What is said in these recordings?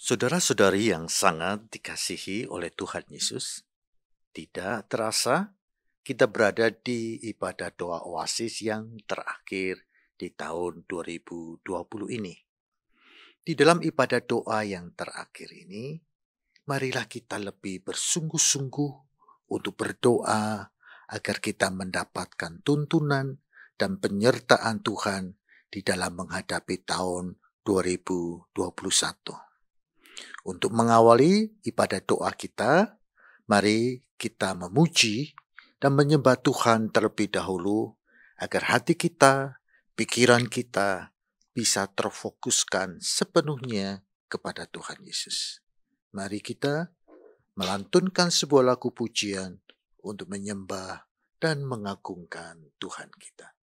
Saudara-saudari yang sangat dikasihi oleh Tuhan Yesus, tidak terasa kita berada di ibadah doa Oasis yang terakhir di tahun 2020 ini. Di dalam ibadah doa yang terakhir ini, marilah kita lebih bersungguh-sungguh untuk berdoa agar kita mendapatkan tuntunan dan penyertaan Tuhan di dalam menghadapi tahun 2021. Untuk mengawali ibadah doa kita, mari kita memuji dan menyembah Tuhan terlebih dahulu agar hati kita, pikiran kita bisa terfokuskan sepenuhnya kepada Tuhan Yesus. Mari kita melantunkan sebuah lagu pujian untuk menyembah dan mengagungkan Tuhan kita.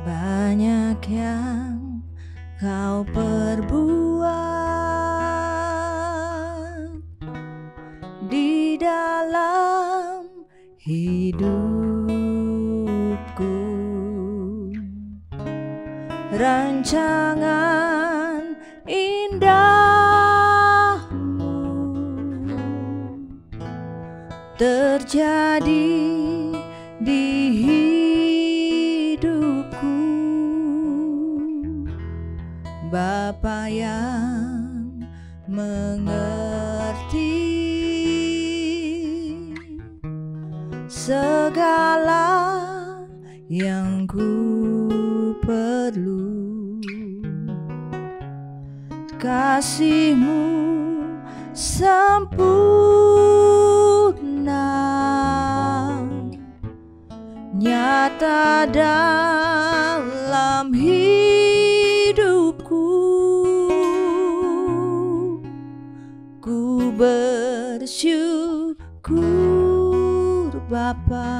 Banyak yang kau perbuat di dalam hidupku, rancangan indahmu terjadi di hidupku. Bapa yang mengerti segala yang ku perlu, kasih-Mu sempurna, nyata dalam hidupku. Ku bersyukur Bapa,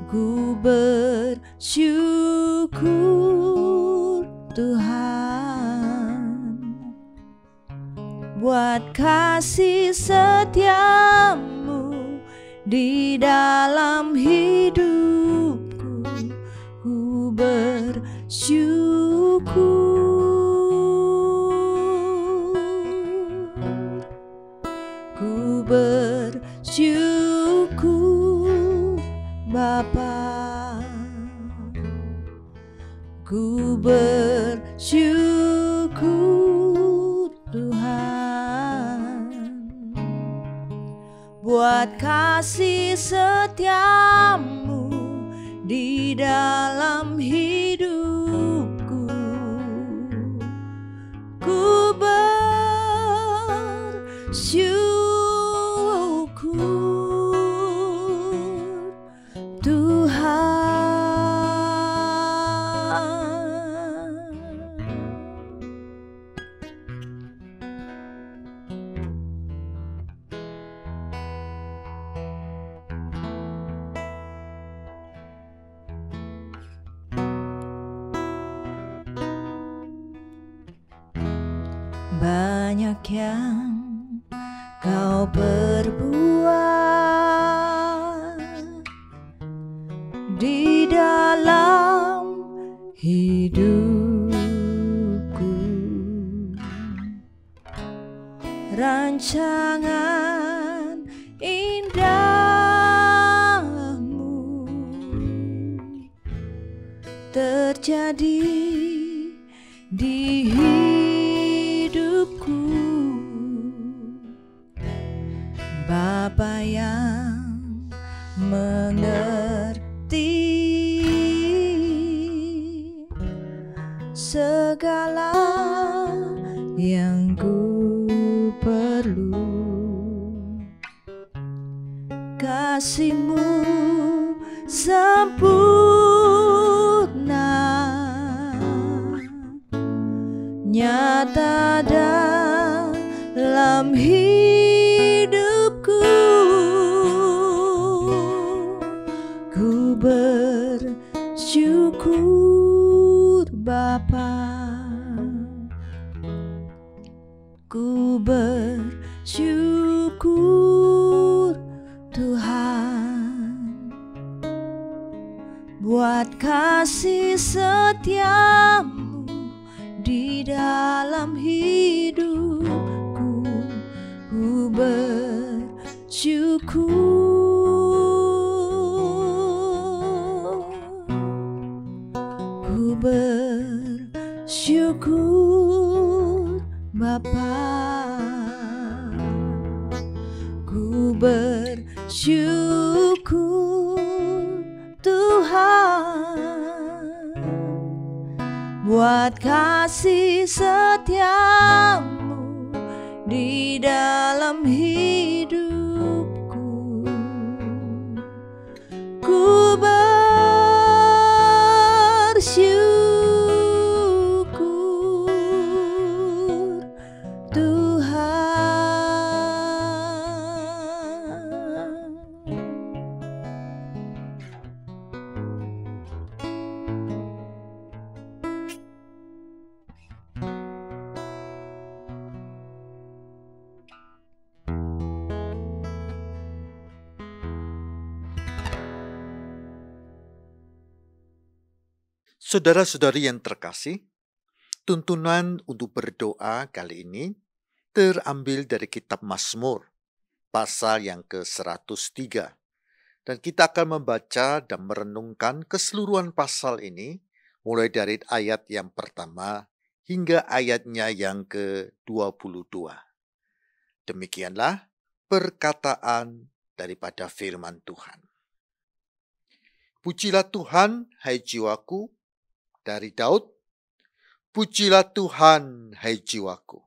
ku bersyukur Tuhan buat kasih setiamu di dalam hidupku. Ku bersyukur, ku bersyukur Bapa, ku bersyukur Tuhan buat kasih setiamu di dalam hidupku. Ku bersyukur Tuhan. Banyak yang kau perbuat di dalam hidupku, rancangan indahmu terjadi di hidupku. Bapa yang mengerti segala yang ku perlu, kasih-Mu sempurna, nyata dalam hidupku. bersyukur Tuhan buat kasih setiamu di dalam hidupku. Ku bersyukur, ku bersyukur Bapa, ku bersyukur Tuhan buat kasih setiamu di dalam hidupku. Ku bersyukur Tuhan. Saudara-saudari yang terkasih, tuntunan untuk berdoa kali ini terambil dari kitab Mazmur, pasal yang ke-103. Dan kita akan membaca dan merenungkan keseluruhan pasal ini, mulai dari ayat yang pertama hingga ayatnya yang ke-22. Demikianlah perkataan daripada firman Tuhan. Pujilah Tuhan, hai jiwaku, dari Daud. Pujilah Tuhan, hai jiwaku.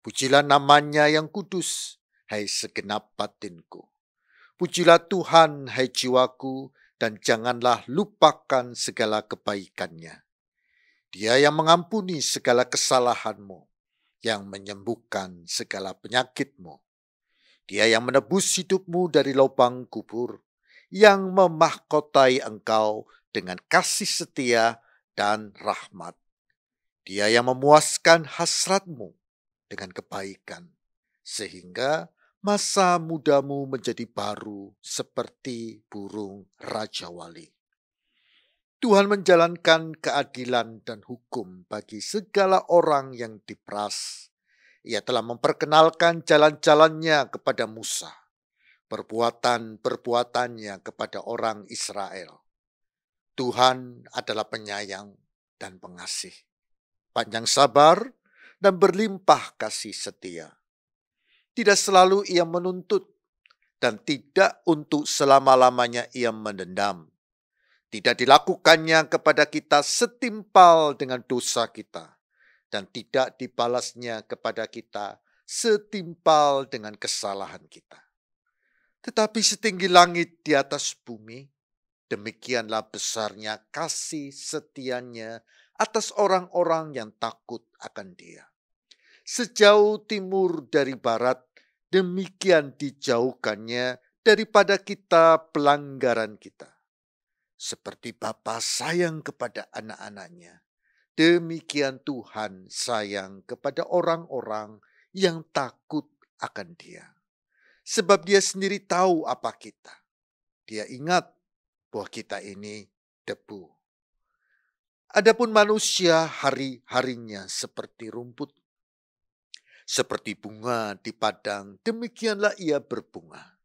Pujilah namanya yang kudus, hai segenap batinku. Pujilah Tuhan, hai jiwaku, dan janganlah lupakan segala kebaikannya. Dia yang mengampuni segala kesalahanmu, yang menyembuhkan segala penyakitmu. Dia yang menebus hidupmu dari lubang kubur, yang memahkotai engkau dengan kasih setia dan rahmat. Dia yang memuaskan hasratmu dengan kebaikan, sehingga masa mudamu menjadi baru seperti burung Raja Wali. Tuhan menjalankan keadilan dan hukum bagi segala orang yang diperas. Ia telah memperkenalkan jalan-jalannya kepada Musa, perbuatan-perbuatannya kepada orang Israel. Tuhan adalah penyayang dan pengasih, panjang sabar dan berlimpah kasih setia. Tidak selalu ia menuntut dan tidak untuk selama-lamanya ia mendendam. Tidak dilakukannya kepada kita setimpal dengan dosa kita, dan tidak dibalasnya kepada kita setimpal dengan kesalahan kita. Tetapi setinggi langit di atas bumi, demikianlah besarnya kasih setianya atas orang-orang yang takut akan Dia. Sejauh timur dari barat, demikian dijauhkannya daripada kita pelanggaran kita. Seperti Bapa sayang kepada anak-anaknya, demikian Tuhan sayang kepada orang-orang yang takut akan Dia. Sebab Dia sendiri tahu apa kita. Dia ingat bahwa kita ini debu. Adapun manusia hari-harinya seperti rumput, seperti bunga di padang, demikianlah ia berbunga.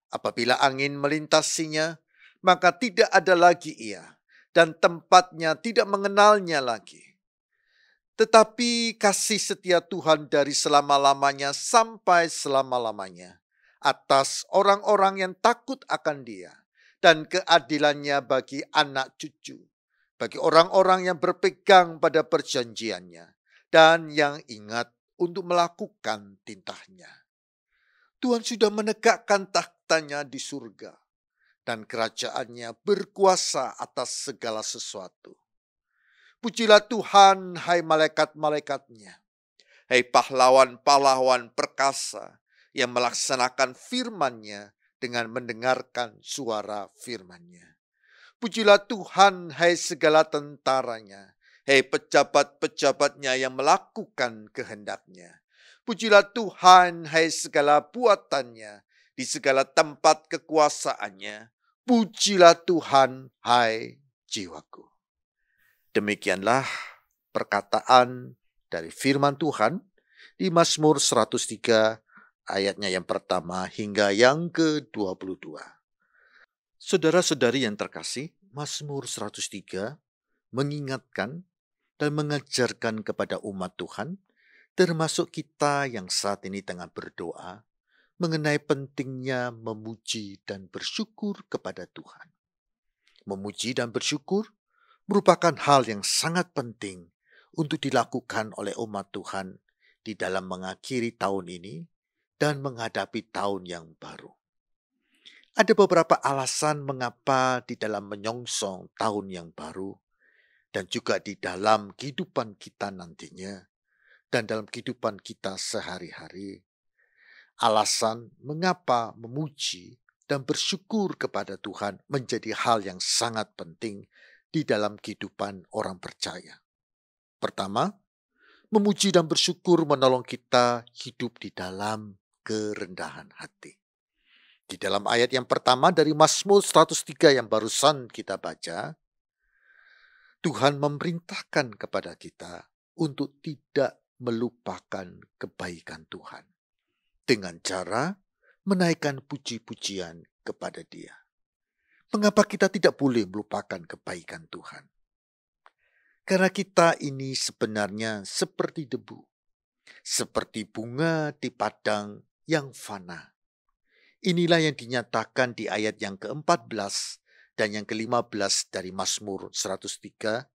Apabila angin melintasinya, maka tidak ada lagi ia, dan tempatnya tidak mengenalnya lagi. Tetapi kasih setia Tuhan dari selama-lamanya sampai selama-lamanya atas orang-orang yang takut akan Dia, dan keadilannya bagi anak cucu, bagi orang-orang yang berpegang pada perjanjiannya, dan yang ingat untuk melakukan titahnya. Tuhan sudah menegakkan tahtanya di surga, dan kerajaannya berkuasa atas segala sesuatu. Pujilah Tuhan, hai malaikat-malaikatnya, hai pahlawan-pahlawan perkasa yang melaksanakan firman-Nya dengan mendengarkan suara firman-Nya. Pujilah Tuhan, hai segala tentaranya, hai pejabat-pejabatnya yang melakukan kehendak-Nya. Pujilah Tuhan, hai segala buatannya, di segala tempat kekuasaannya. Pujilah Tuhan, hai jiwaku. Demikianlah perkataan dari firman Tuhan di Mazmur 103 ayatnya yang pertama hingga yang ke-22. Saudara-saudari yang terkasih, Mazmur 103 mengingatkan dan mengajarkan kepada umat Tuhan, termasuk kita yang saat ini tengah berdoa, mengenai pentingnya memuji dan bersyukur kepada Tuhan. Memuji dan bersyukur merupakan hal yang sangat penting untuk dilakukan oleh umat Tuhan di dalam mengakhiri tahun ini dan menghadapi tahun yang baru. Ada beberapa alasan mengapa di dalam menyongsong tahun yang baru dan juga di dalam kehidupan kita nantinya dan dalam kehidupan kita sehari-hari. Alasan mengapa memuji dan bersyukur kepada Tuhan menjadi hal yang sangat penting di dalam kehidupan orang percaya. Pertama, memuji dan bersyukur menolong kita hidup di dalam kerendahan hati. Di dalam ayat yang pertama dari Mazmur 103 yang barusan kita baca, Tuhan memerintahkan kepada kita untuk tidak melupakan kebaikan Tuhan dengan cara menaikkan puji-pujian kepada Dia. Mengapa kita tidak boleh melupakan kebaikan Tuhan? Karena kita ini sebenarnya seperti debu, seperti bunga di padang yang fana. Inilah yang dinyatakan di ayat yang ke-14 dan yang ke-15 dari Mazmur 103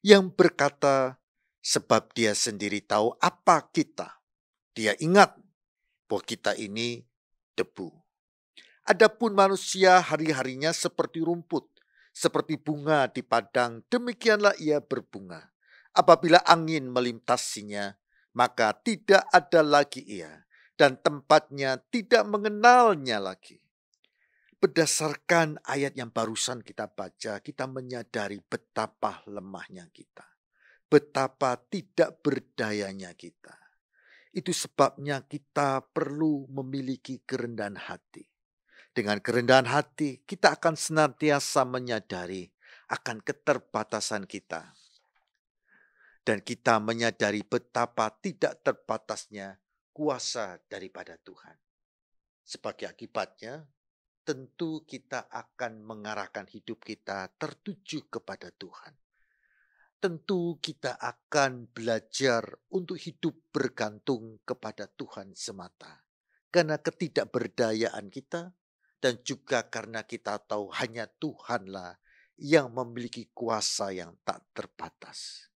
yang berkata, sebab Dia sendiri tahu apa kita. Dia ingat bahwa kita ini debu. Adapun manusia hari-harinya seperti rumput, seperti bunga di padang, demikianlah ia berbunga. Apabila angin melintasinya, maka tidak ada lagi ia, dan tempatnya tidak mengenalnya lagi. Berdasarkan ayat yang barusan kita baca, kita menyadari betapa lemahnya kita, betapa tidak berdayanya kita. Itu sebabnya kita perlu memiliki kerendahan hati. Dengan kerendahan hati, kita akan senantiasa menyadari akan keterbatasan kita. Dan kita menyadari betapa tidak terbatasnya kuasa daripada Tuhan. Sebagai akibatnya, tentu kita akan mengarahkan hidup kita tertuju kepada Tuhan. Tentu kita akan belajar untuk hidup bergantung kepada Tuhan semata. Karena ketidakberdayaan kita, dan juga karena kita tahu hanya Tuhanlah yang memiliki kuasa yang tak terbatas.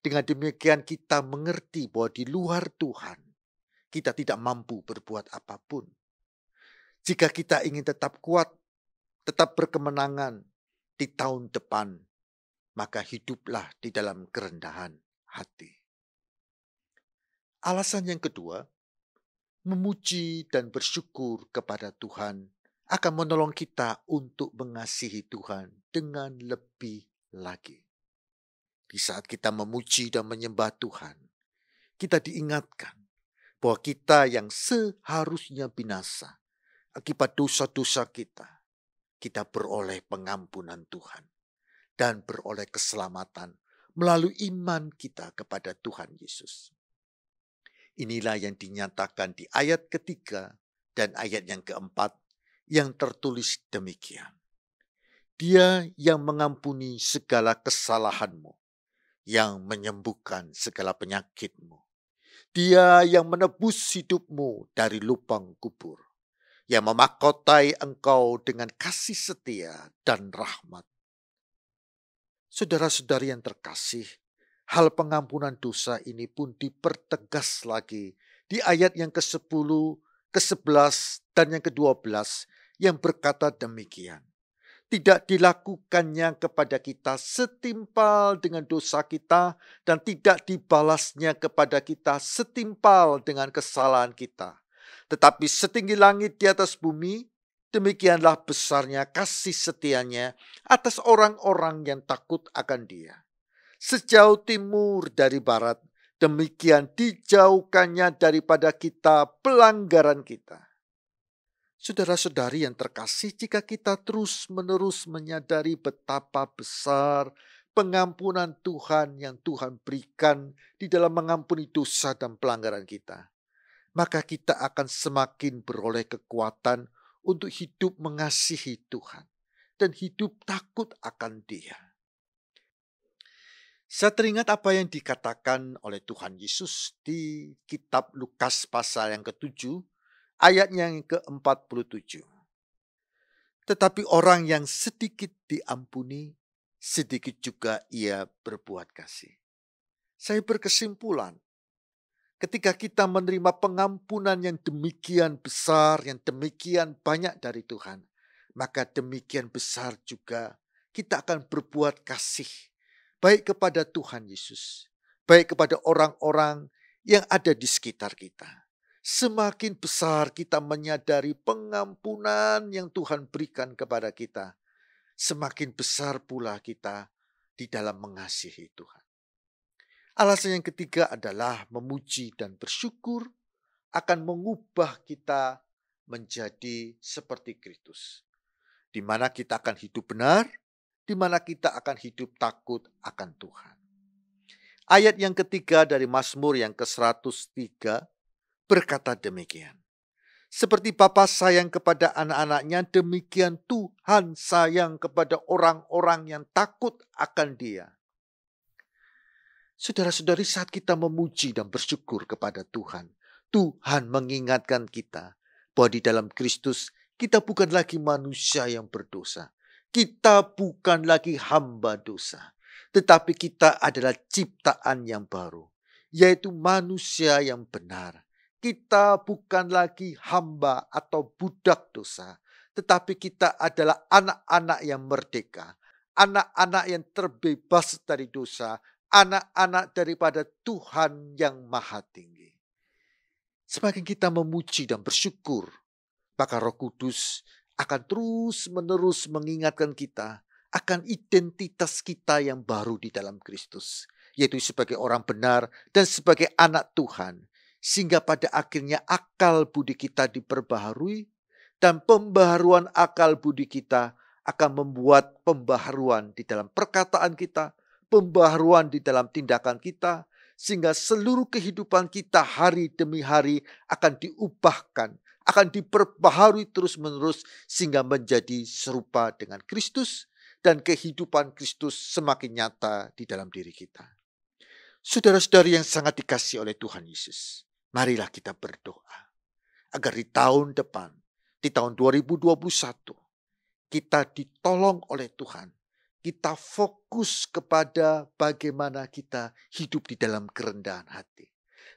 Dengan demikian kita mengerti bahwa di luar Tuhan, kita tidak mampu berbuat apapun. Jika kita ingin tetap kuat, tetap berkemenangan di tahun depan, maka hiduplah di dalam kerendahan hati. Alasan yang kedua, memuji dan bersyukur kepada Tuhan akan menolong kita untuk mengasihi Tuhan dengan lebih lagi. Di saat kita memuji dan menyembah Tuhan, kita diingatkan bahwa kita yang seharusnya binasa akibat dosa-dosa kita, kita beroleh pengampunan Tuhan dan beroleh keselamatan melalui iman kita kepada Tuhan Yesus. Inilah yang dinyatakan di ayat ketiga dan ayat yang keempat yang tertulis demikian. Dia yang mengampuni segala kesalahanmu, yang menyembuhkan segala penyakitmu. Dia yang menebus hidupmu dari lubang kubur, yang memahkotai engkau dengan kasih setia dan rahmat. Saudara-saudari yang terkasih, hal pengampunan dosa ini pun dipertegas lagi di ayat yang ke-10, ke-11, dan yang ke-12 yang berkata demikian. Tidak dilakukannya kepada kita setimpal dengan dosa kita dan tidak dibalasnya kepada kita setimpal dengan kesalahan kita. Tetapi setinggi langit di atas bumi, demikianlah besarnya kasih setianya atas orang-orang yang takut akan Dia. Sejauh timur dari barat, Demikian dijauhkannya daripada kita pelanggaran kita. Saudara-saudari yang terkasih, jika kita terus-menerus menyadari betapa besar pengampunan Tuhan yang Tuhan berikan di dalam mengampuni dosa dan pelanggaran kita, maka kita akan semakin beroleh kekuatan untuk hidup mengasihi Tuhan dan hidup takut akan Dia. Saya teringat apa yang dikatakan oleh Tuhan Yesus di kitab Lukas pasal yang ke-7, ayatnya yang ke-47. Tetapi orang yang sedikit diampuni, sedikit juga ia berbuat kasih. Saya berkesimpulan, ketika kita menerima pengampunan yang demikian besar, yang demikian banyak dari Tuhan, maka demikian besar juga kita akan berbuat kasih, baik kepada Tuhan Yesus, baik kepada orang-orang yang ada di sekitar kita. Semakin besar kita menyadari pengampunan yang Tuhan berikan kepada kita, semakin besar pula kita di dalam mengasihi Tuhan. Alasan yang ketiga adalah memuji dan bersyukur akan mengubah kita menjadi seperti Kristus, di mana kita akan hidup benar, di mana kita akan hidup takut akan Tuhan. Ayat yang ketiga dari Mazmur yang ke-103 berkata demikian. Seperti Bapa sayang kepada anak-anaknya, demikian Tuhan sayang kepada orang-orang yang takut akan Dia. Saudara-saudari, saat kita memuji dan bersyukur kepada Tuhan, Tuhan mengingatkan kita bahwa di dalam Kristus kita bukan lagi manusia yang berdosa. Kita bukan lagi hamba dosa, tetapi kita adalah ciptaan yang baru, yaitu manusia yang benar. Kita bukan lagi hamba atau budak dosa, tetapi kita adalah anak-anak yang merdeka, anak-anak yang terbebas dari dosa, anak-anak daripada Tuhan yang Maha Tinggi. Semakin kita memuji dan bersyukur, maka Roh Kudus akan terus-menerus mengingatkan kita akan identitas kita yang baru di dalam Kristus, yaitu sebagai orang benar dan sebagai anak Tuhan, sehingga pada akhirnya akal budi kita diperbaharui, dan pembaharuan akal budi kita akan membuat pembaharuan di dalam perkataan kita, pembaharuan di dalam tindakan kita, sehingga seluruh kehidupan kita hari demi hari akan diubahkan, akan diperbaharui terus-menerus sehingga menjadi serupa dengan Kristus dan kehidupan Kristus semakin nyata di dalam diri kita. Saudara-saudari yang sangat dikasihi oleh Tuhan Yesus, marilah kita berdoa agar di tahun depan, di tahun 2021, kita ditolong oleh Tuhan. Kita fokus kepada bagaimana kita hidup di dalam kerendahan hati.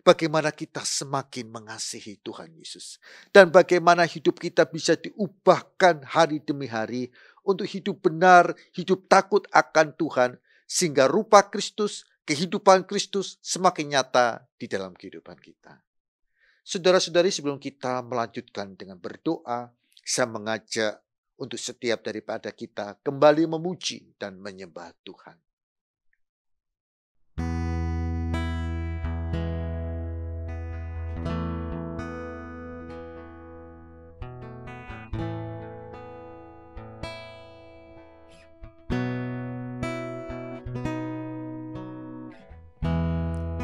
Bagaimana kita semakin mengasihi Tuhan Yesus. Dan bagaimana hidup kita bisa diubahkan hari demi hari untuk hidup benar, hidup takut akan Tuhan. Sehingga rupa Kristus, kehidupan Kristus semakin nyata di dalam kehidupan kita. Saudara-saudari, sebelum kita melanjutkan dengan berdoa, saya mengajak untuk setiap daripada kita kembali memuji dan menyembah Tuhan.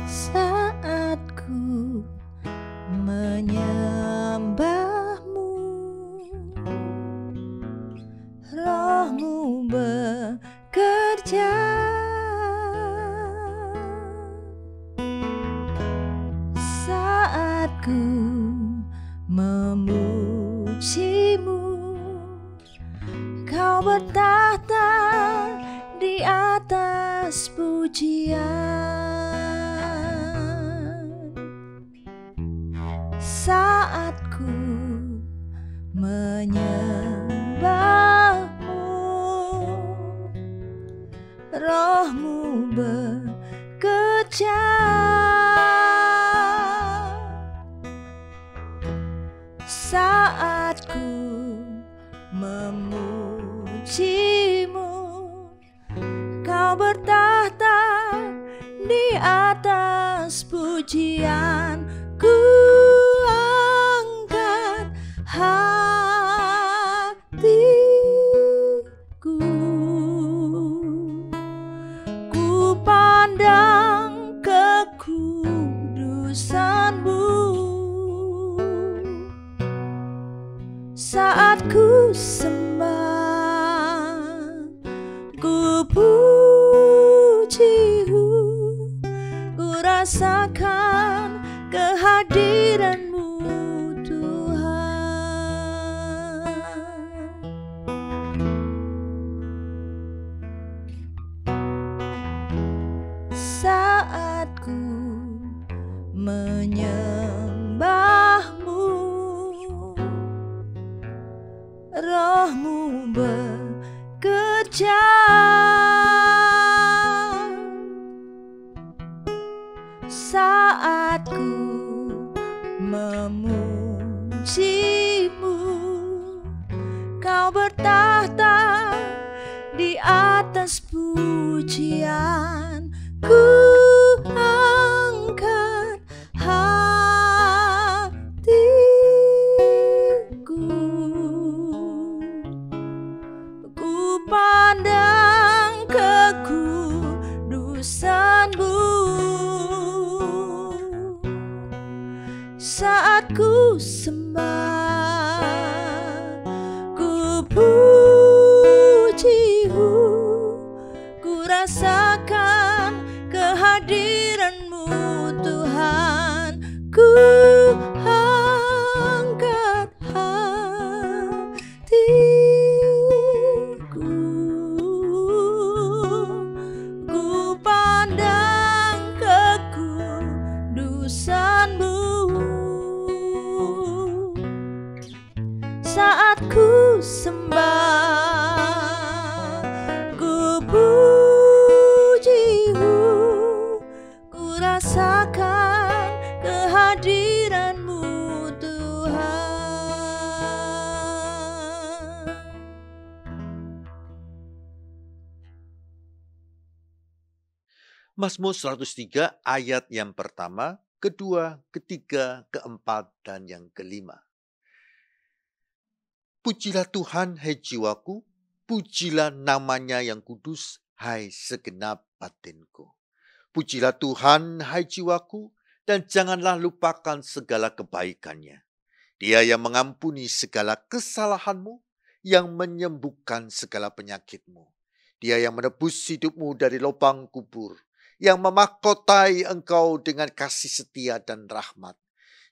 Saat ku menyembahmu, Rohmu bekerja. Saat ku memujimu, Kau bertahta di atas pujian. Saat ku menyembahmu, Rohmu bekerja. Saat ku memujimu, Kau bertahta di atas atas pujian, ku angkat hatiku. Ku pandang kekudusan-Mu saat ku sembah, ku puji-Mu, ku rasakan kehadiran-Mu Tuhan. Saat ku menyembah-Mu, Roh-Mu bekerja. Saat ku memuji-Mu, Kau bertahta di atas pujian, ku angkat hatiku. Ku pandang kekudusan-Mu saat ku sembah, ku puji-Mu, ku rasakan kehadiran-Mu Tuhan. Ku angkat hatiku, ku pandang kekudusan-Mu saat ku sembah, ku puji-Mu, ku rasakan kehadiran-Mu Tuhan. Mazmur 103 ayat yang pertama, kedua, ketiga, keempat, dan yang kelima. Pujilah Tuhan, hai jiwaku, pujilah namanya yang kudus, hai segenap batinku. Pujilah Tuhan, hai jiwaku, dan janganlah lupakan segala kebaikannya. Dia yang mengampuni segala kesalahanmu, yang menyembuhkan segala penyakitmu. Dia yang menebus hidupmu dari lubang kubur, yang memahkotai engkau dengan kasih setia dan rahmat.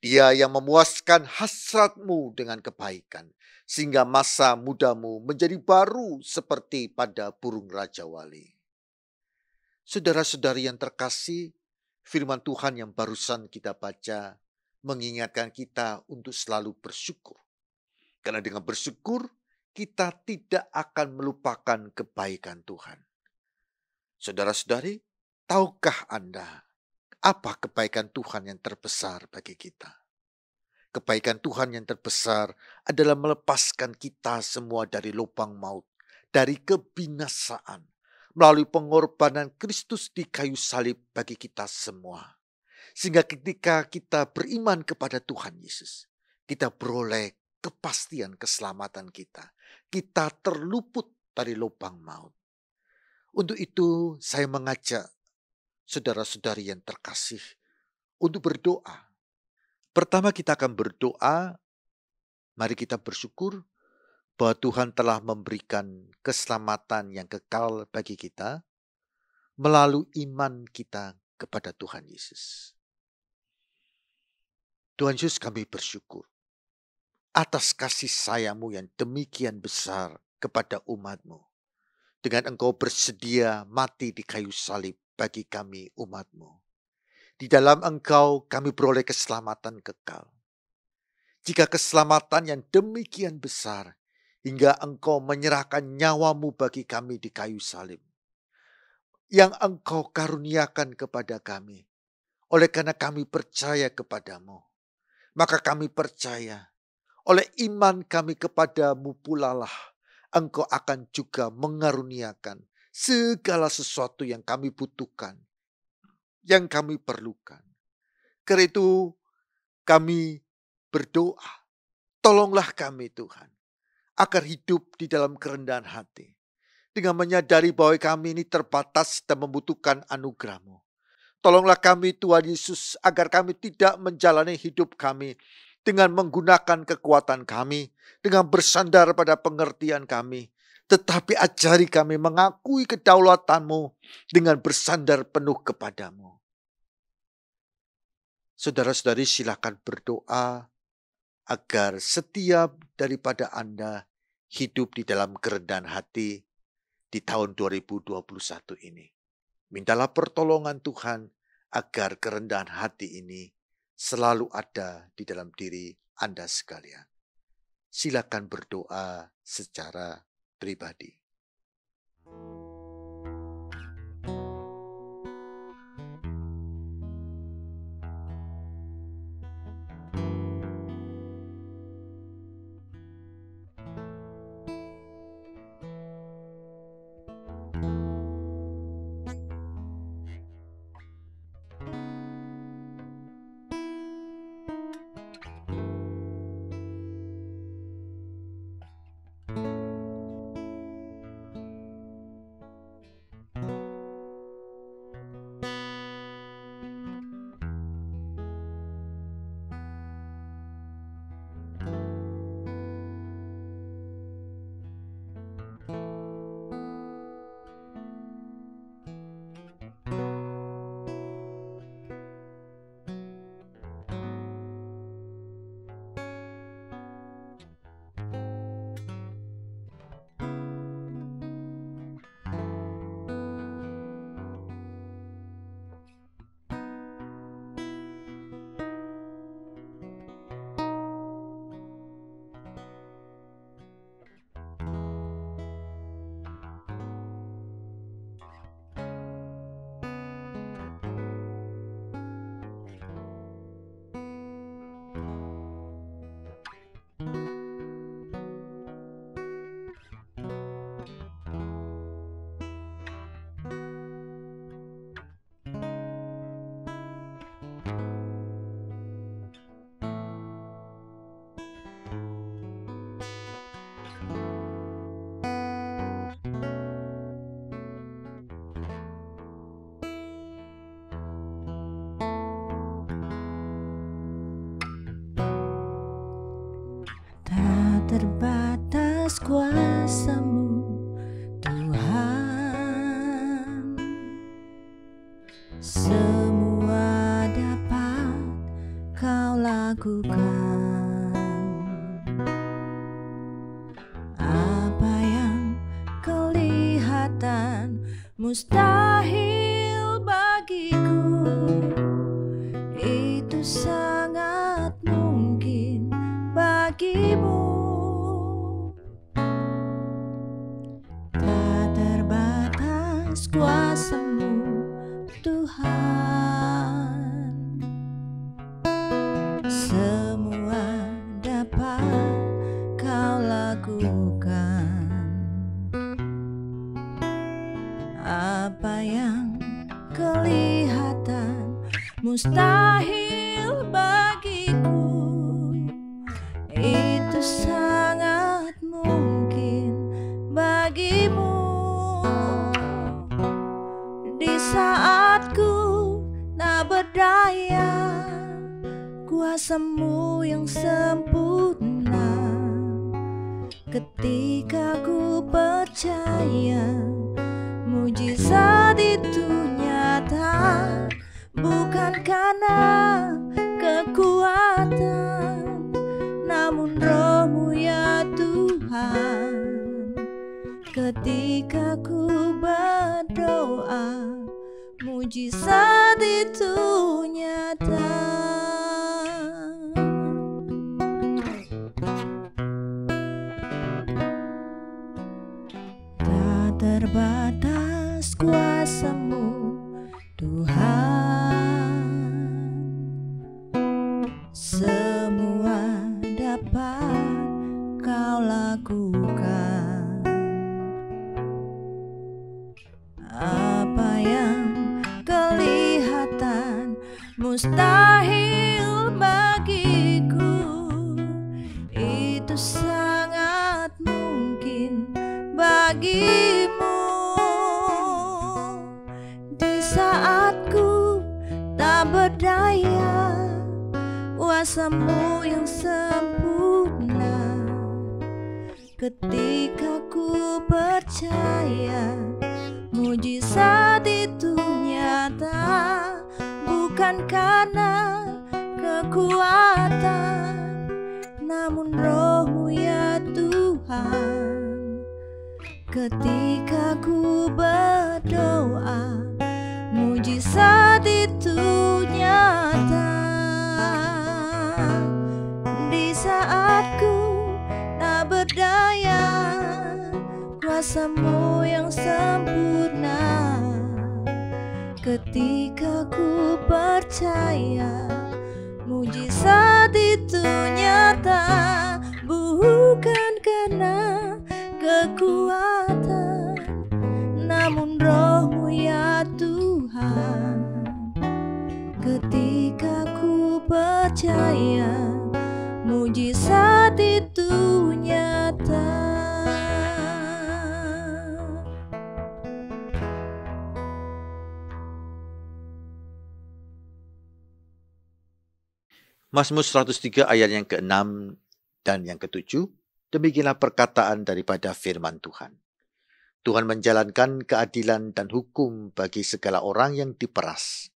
Dia yang memuaskan hasratmu dengan kebaikan, sehingga masa mudamu menjadi baru seperti pada burung Raja Wali. Saudara-saudari yang terkasih, firman Tuhan yang barusan kita baca mengingatkan kita untuk selalu bersyukur. Karena dengan bersyukur, kita tidak akan melupakan kebaikan Tuhan. Saudara-saudari, tahukah Anda apa kebaikan Tuhan yang terbesar bagi kita? Kebaikan Tuhan yang terbesar adalah melepaskan kita semua dari lubang maut, dari kebinasaan, melalui pengorbanan Kristus di kayu salib bagi kita semua. Sehingga ketika kita beriman kepada Tuhan Yesus, kita beroleh kepastian keselamatan kita. Kita terluput dari lubang maut. Untuk itu saya mengajak saudara-saudari yang terkasih untuk berdoa. Pertama kita akan berdoa, mari kita bersyukur bahwa Tuhan telah memberikan keselamatan yang kekal bagi kita melalui iman kita kepada Tuhan Yesus. Tuhan Yesus, kami bersyukur atas kasih sayang-Mu yang demikian besar kepada umat-Mu. Dengan Engkau bersedia mati di kayu salib bagi kami umat-Mu. Di dalam Engkau kami beroleh keselamatan kekal. Jika keselamatan yang demikian besar, hingga Engkau menyerahkan nyawa-Mu bagi kami di kayu salib, yang Engkau karuniakan kepada kami, oleh karena kami percaya kepada-Mu, maka kami percaya, oleh iman kami kepada-Mu pula lah, Engkau akan juga mengaruniakan segala sesuatu yang kami butuhkan, yang kami perlukan. Karena itu kami berdoa, tolonglah kami Tuhan, agar hidup di dalam kerendahan hati. Dengan menyadari bahwa kami ini terbatas dan membutuhkan anugerah-Mu. Tolonglah kami Tuhan Yesus, agar kami tidak menjalani hidup kami dengan menggunakan kekuatan kami, dengan bersandar pada pengertian kami. Tetapi ajari kami mengakui kedaulatan-Mu dengan bersandar penuh kepadamu. Saudara-saudari, silakan berdoa agar setiap daripada Anda hidup di dalam kerendahan hati di tahun 2021 ini. Mintalah pertolongan Tuhan agar kerendahan hati ini selalu ada di dalam diri Anda sekalian. Silakan berdoa secara pribadi. Terbatas kuasa-Mu Tuhan, semua dapat Kau lakukan. Apa yang kelihatan mustahil bagiku, itu sangat mungkin bagimu. Tak terbatas kuasa-Mu Tuhan, semua dapat Kau lakukan. Apa yang kelihatan mustahil bagiku, itu sangat mungkin bagimu. Di saat ku tak berdaya, kuasa-Mu yang sempurna. Ketika ku percaya mujizat itu nyata, bukan karena kekuatan, namun Roh-Mu ya Tuhan. Ketika ku berdoa, mujizat itu nyata. Tak terbatas kuasa-Mu Tuhan, semua dapat Kau lakukan. Apa yang kelihatan mustahil bagiku, itu sangat mungkin bagimu. Di saat ku tak berdaya, kuasamu yang sempurna. Ketika ku percaya mujizat itu nyata, bukan karena kekuatan, namun Roh-Mu ya Tuhan. Ketika ku berdoa, mujizat itu nyata. Di saat ku tak berdaya, kuasa-Mu yang sempurna. Ketika ku percaya, mujizat itu nyata, bukan karena kekuatan, namun Roh-Mu ya Tuhan. Ketika ku percaya, mujizat itu nyata. Mazmur 103 ayat yang ke-6 dan yang ke-7, demikianlah perkataan daripada firman Tuhan. Tuhan menjalankan keadilan dan hukum bagi segala orang yang diperas.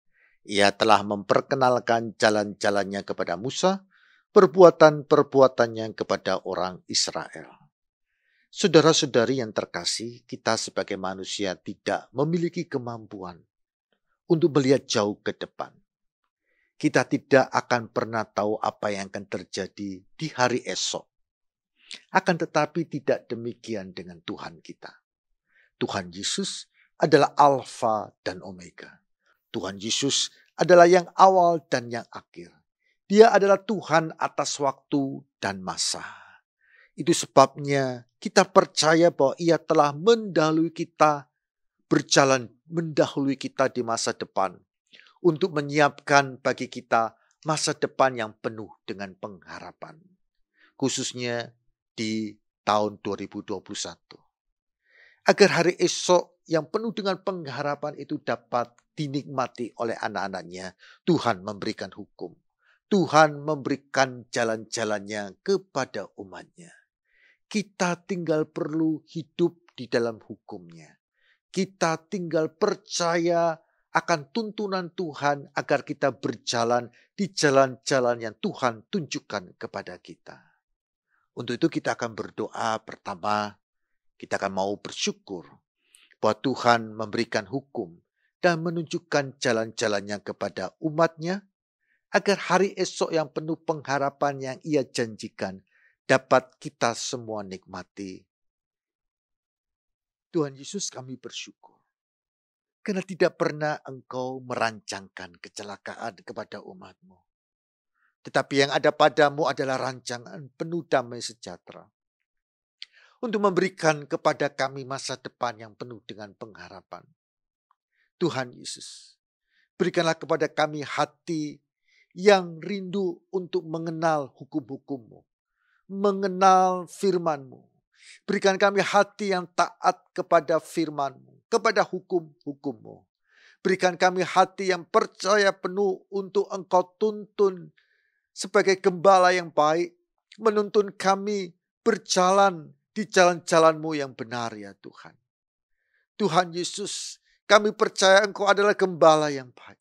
Ia telah memperkenalkan jalan-jalannya kepada Musa, perbuatan-perbuatannya kepada orang Israel. Saudara-saudari yang terkasih, kita sebagai manusia tidak memiliki kemampuan untuk melihat jauh ke depan. Kita tidak akan pernah tahu apa yang akan terjadi di hari esok. Akan tetapi tidak demikian dengan Tuhan kita. Tuhan Yesus adalah Alfa dan Omega. Tuhan Yesus adalah yang awal dan yang akhir. Dia adalah Tuhan atas waktu dan masa. Itu sebabnya kita percaya bahwa Ia telah mendahului kita, mendahului kita di masa depan, untuk menyiapkan bagi kita masa depan yang penuh dengan pengharapan. Khususnya di tahun 2021. Agar hari esok yang penuh dengan pengharapan itu dapat dinikmati oleh anak-anaknya, Tuhan memberikan hukum. Tuhan memberikan jalan-jalannya kepada umatnya. Kita tinggal perlu hidup di dalam hukumnya. Kita tinggal percaya akan tuntunan Tuhan agar kita berjalan di jalan-jalan yang Tuhan tunjukkan kepada kita. Untuk itu kita akan berdoa. Pertama, kita akan mau bersyukur bahwa Tuhan memberikan hukum dan menunjukkan jalan-jalannya kepada umatnya, agar hari esok yang penuh pengharapan yang Ia janjikan dapat kita semua nikmati. Tuhan Yesus, kami bersyukur. Karena tidak pernah Engkau merancangkan kecelakaan kepada umat-Mu. Tetapi yang ada padamu adalah rancangan penuh damai sejahtera. Untuk memberikan kepada kami masa depan yang penuh dengan pengharapan. Tuhan Yesus, berikanlah kepada kami hati yang rindu untuk mengenal hukum-hukum-Mu. Mengenal firman-Mu. Berikan kami hati yang taat kepada firman-Mu, kepada hukum-hukum-Mu. Berikan kami hati yang percaya penuh untuk Engkau tuntun sebagai gembala yang baik. Menuntun kami berjalan di jalan-jalan-Mu yang benar ya Tuhan. Tuhan Yesus, kami percaya Engkau adalah gembala yang baik.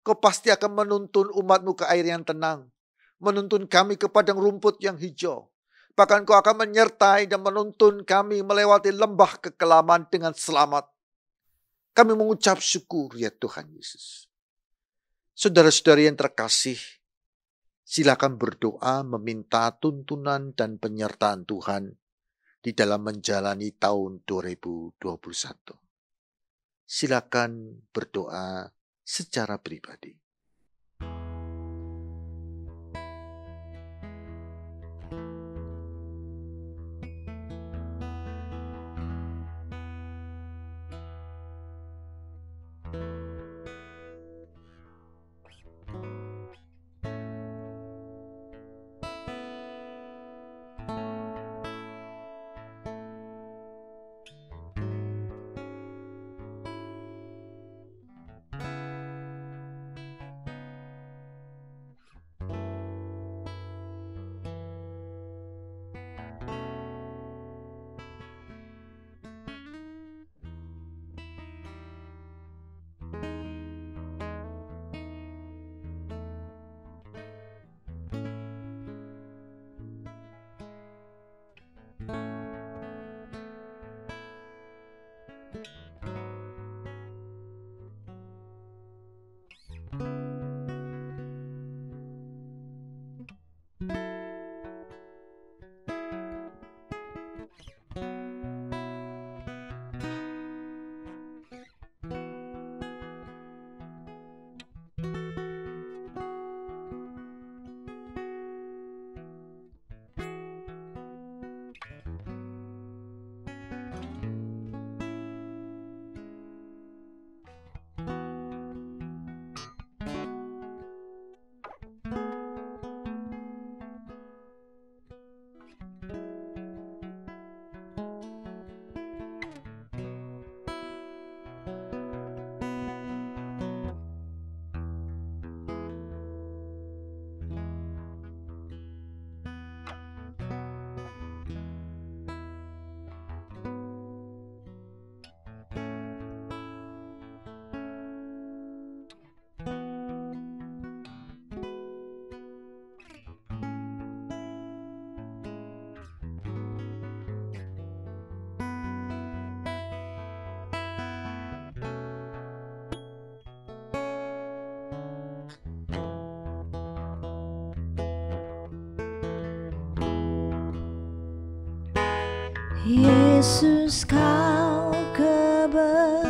Kau pasti akan menuntun umat-Mu ke air yang tenang. Menuntun kami ke padang rumput yang hijau. Bahkan Kau akan menyertai dan menuntun kami melewati lembah kekelaman dengan selamat. Kami mengucap syukur ya Tuhan Yesus. Saudara-saudari yang terkasih, silakan berdoa meminta tuntunan dan penyertaan Tuhan di dalam menjalani tahun 2021. Silakan berdoa secara pribadi. Yesus, kau kebenaran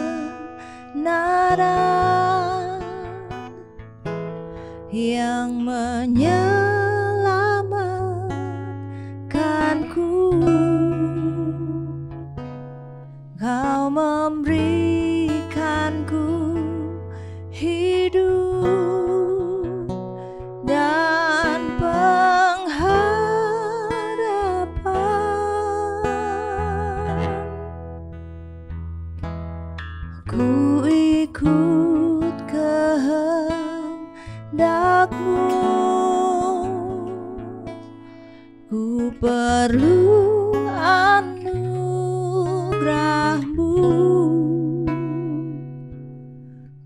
yang menyelamatkanku. Kau memberikanku hidup dan pengharapan. Ku ikut kehendak-Mu, ku perlu anugerah-Mu.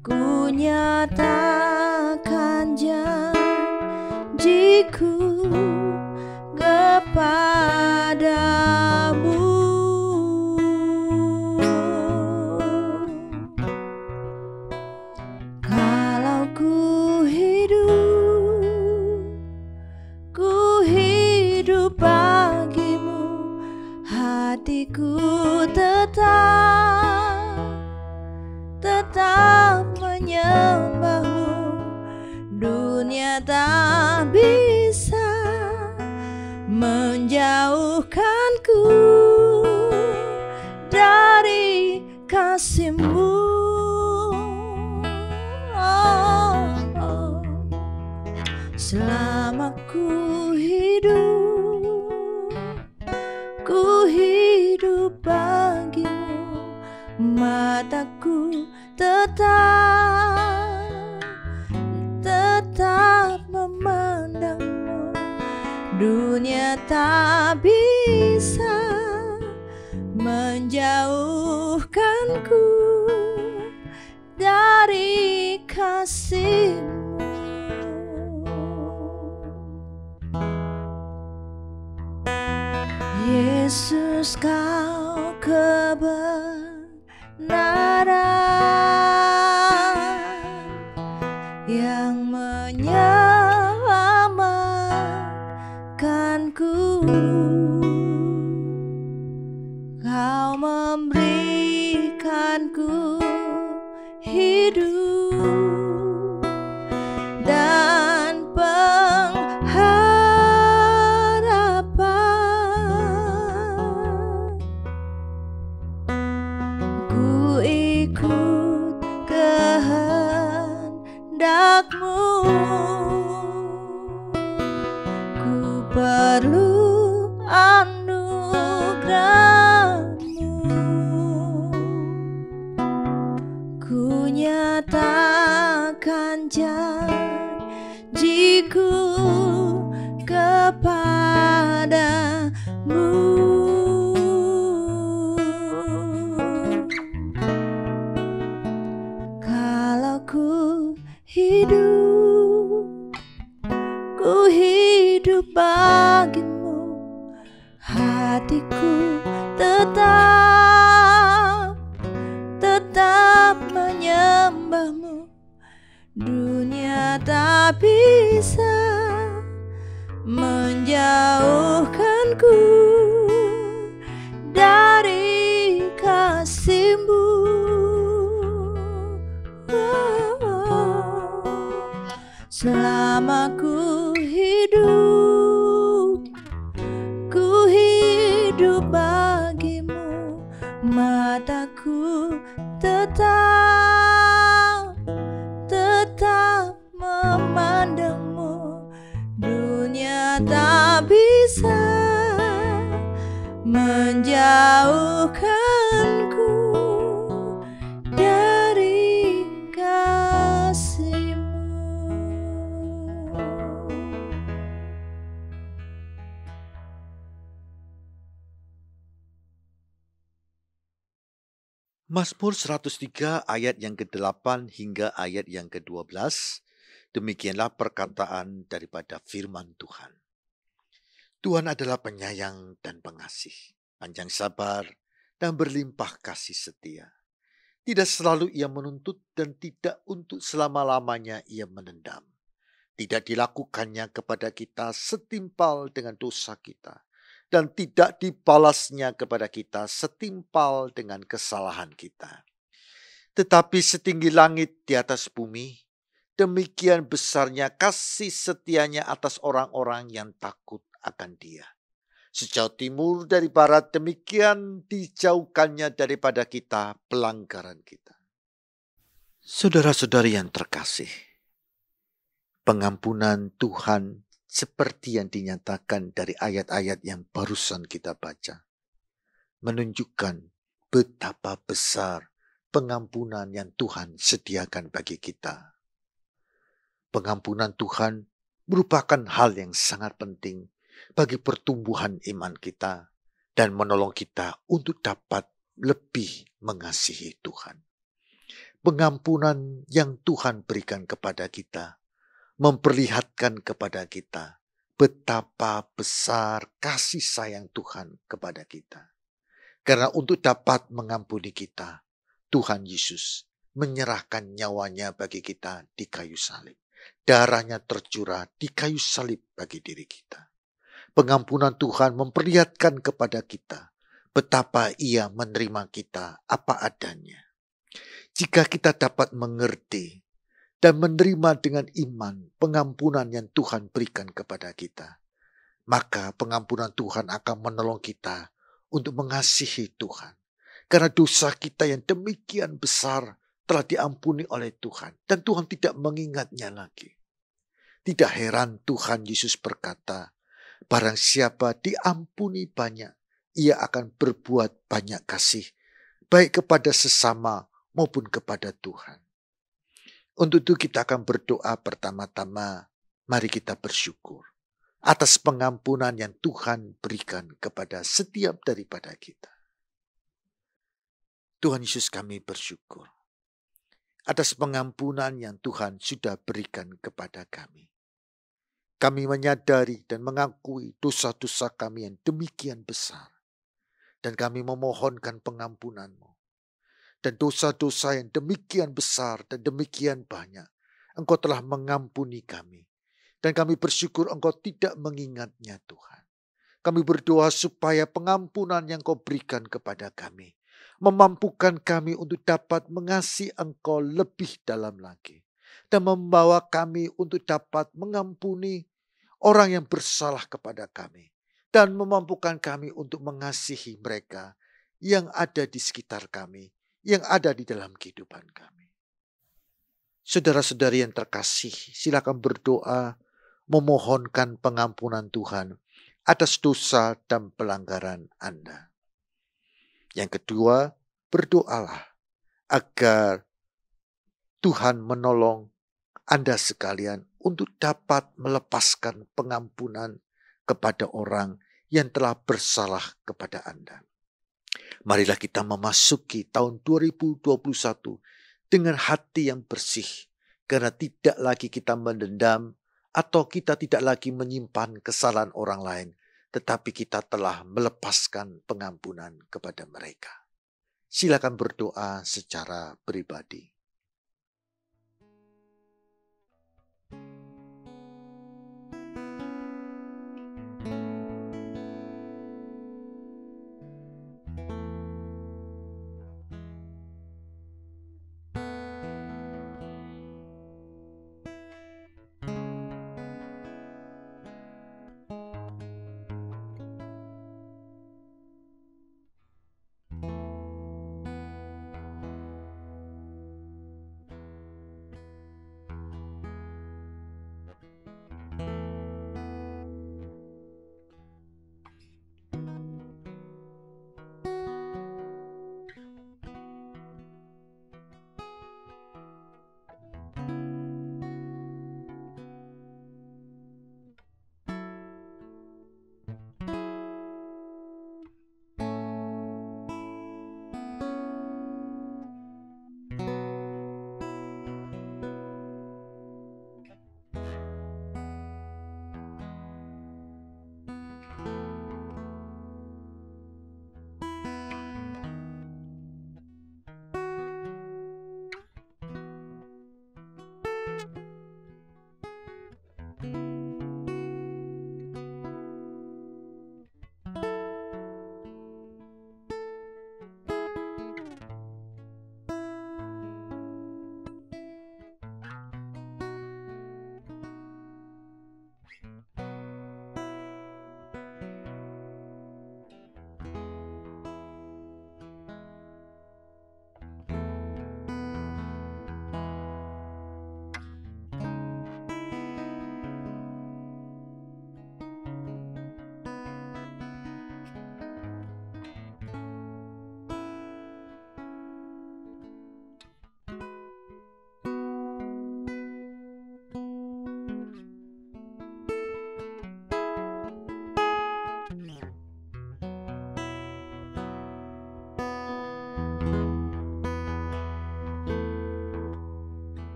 Ku nyatakan janji-Ku kepadamu. Kalau ku hidup bagi-Mu, hatiku tetap menyembah-Mu. Dunia tak bisa menjauhkanku dari kasih-Mu. Selama ku hidup bagi-Mu, mataku tetap memandang-Mu. Dunia tak bisa menjauhkanku dari kasih-Mu. Yesus, kau kebenaran yang menyelamatkanku. Kau memberikanku hidup dan pengharapan. Ku ikut kehendak-Mu, ku perlu anugerah-Mu. Ku nyatakan janji-Ku kepadamu. Kalau ku hidup bagi-Mu, hatiku tetap menyembah-Mu. Dunia tak bisa menjauhkanku dari kasih-Mu. Selama ku hidup bagi-Mu, mataku tetap memandang-Mu. Dunia tak bisa menjauhkanku dari kasih-Mu. Mazmur 103 ayat yang ke-8 hingga ayat yang ke-12. Demikianlah perkataan daripada firman Tuhan. Tuhan adalah penyayang dan pengasih, panjang sabar dan berlimpah kasih setia. Tidak selalu Ia menuntut dan tidak untuk selama-lamanya Ia menendam. Tidak dilakukannya kepada kita setimpal dengan dosa kita, dan tidak dibalasnya kepada kita setimpal dengan kesalahan kita. Tetapi setinggi langit di atas bumi, demikian besarnya kasih setianya atas orang-orang yang takut akan Dia. Sejauh timur dari barat, demikian dijauhkannya daripada kita pelanggaran kita. Saudara-saudari yang terkasih, pengampunan Tuhan seperti yang dinyatakan dari ayat-ayat yang barusan kita baca, menunjukkan betapa besar pengampunan yang Tuhan sediakan bagi kita. Pengampunan Tuhan merupakan hal yang sangat penting bagi pertumbuhan iman kita dan menolong kita untuk dapat lebih mengasihi Tuhan. Pengampunan yang Tuhan berikan kepada kita memperlihatkan kepada kita betapa besar kasih sayang Tuhan kepada kita. Karena untuk dapat mengampuni kita, Tuhan Yesus menyerahkan nyawanya bagi kita di kayu salib. Darahnya tercurah di kayu salib bagi diri kita. Pengampunan Tuhan memperlihatkan kepada kita betapa Ia menerima kita apa adanya. Jika kita dapat mengerti dan menerima dengan iman pengampunan yang Tuhan berikan kepada kita, maka pengampunan Tuhan akan menolong kita untuk mengasihi Tuhan. Karena dosa kita yang demikian besar telah diampuni oleh Tuhan, dan Tuhan tidak mengingatnya lagi. Tidak heran Tuhan Yesus berkata, barang siapa diampuni banyak, ia akan berbuat banyak kasih, baik kepada sesama maupun kepada Tuhan. Untuk itu kita akan berdoa pertama-tama, mari kita bersyukur atas pengampunan yang Tuhan berikan kepada setiap daripada kita. Tuhan Yesus, kami bersyukur atas pengampunan yang Tuhan sudah berikan kepada kami. Kami menyadari dan mengakui dosa-dosa kami yang demikian besar. Dan kami memohonkan pengampunan-Mu. Dan dosa-dosa yang demikian besar dan demikian banyak, Engkau telah mengampuni kami. Dan kami bersyukur Engkau tidak mengingatnya, Tuhan. Kami berdoa supaya pengampunan yang Kau berikan kepada kami memampukan kami untuk dapat mengasihi Engkau lebih dalam lagi. Dan membawa kami untuk dapat mengampuni orang yang bersalah kepada kami. Dan memampukan kami untuk mengasihi mereka yang ada di sekitar kami, yang ada di dalam kehidupan kami. Saudara-saudari yang terkasih, silakan berdoa memohonkan pengampunan Tuhan atas dosa dan pelanggaran Anda. Yang kedua, berdoalah agar Tuhan menolong Anda sekalian untuk dapat melepaskan pengampunan kepada orang yang telah bersalah kepada Anda. Marilah kita memasuki tahun 2021 dengan hati yang bersih, karena tidak lagi kita mendendam atau kita tidak lagi menyimpan kesalahan orang lain, tetapi kita telah melepaskan pengampunan kepada mereka. Silakan berdoa secara pribadi.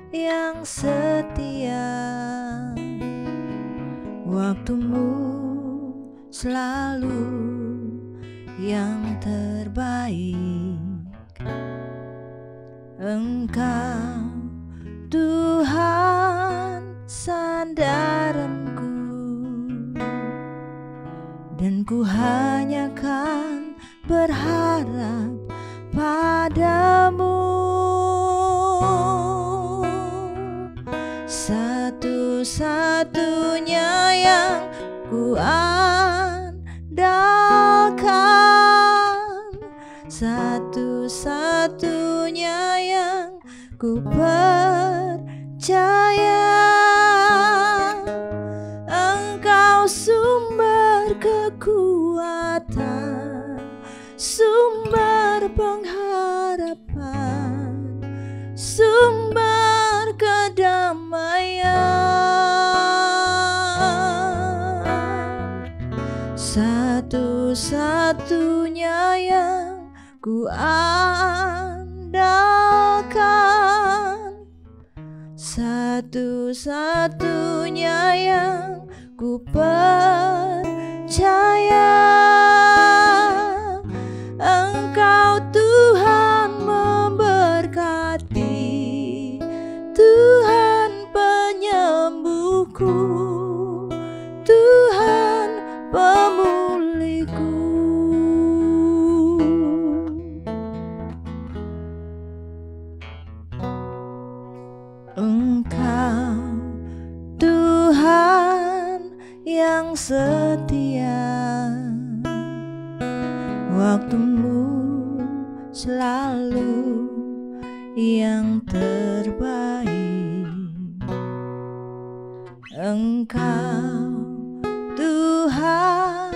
yang setia, waktumu selalu yang terbaik. Engkau Tuhan sandaranku, dan ku hanya kan berharap padamu. Satu-satunya yang ku andalkan, satu-satunya yang ku percaya. Engkau sumber kekuatan, sumber pengharapan, sumber kedamaian. Satu-satunya yang ku andalkan, satu-satunya yang ku percaya. Engkau Tuhan memberkati, Tuhan penyembuhku, Tuhan pemulihku. Engkau Tuhan yang setia, waktumu selalu yang terbaik. Engkau Tuhan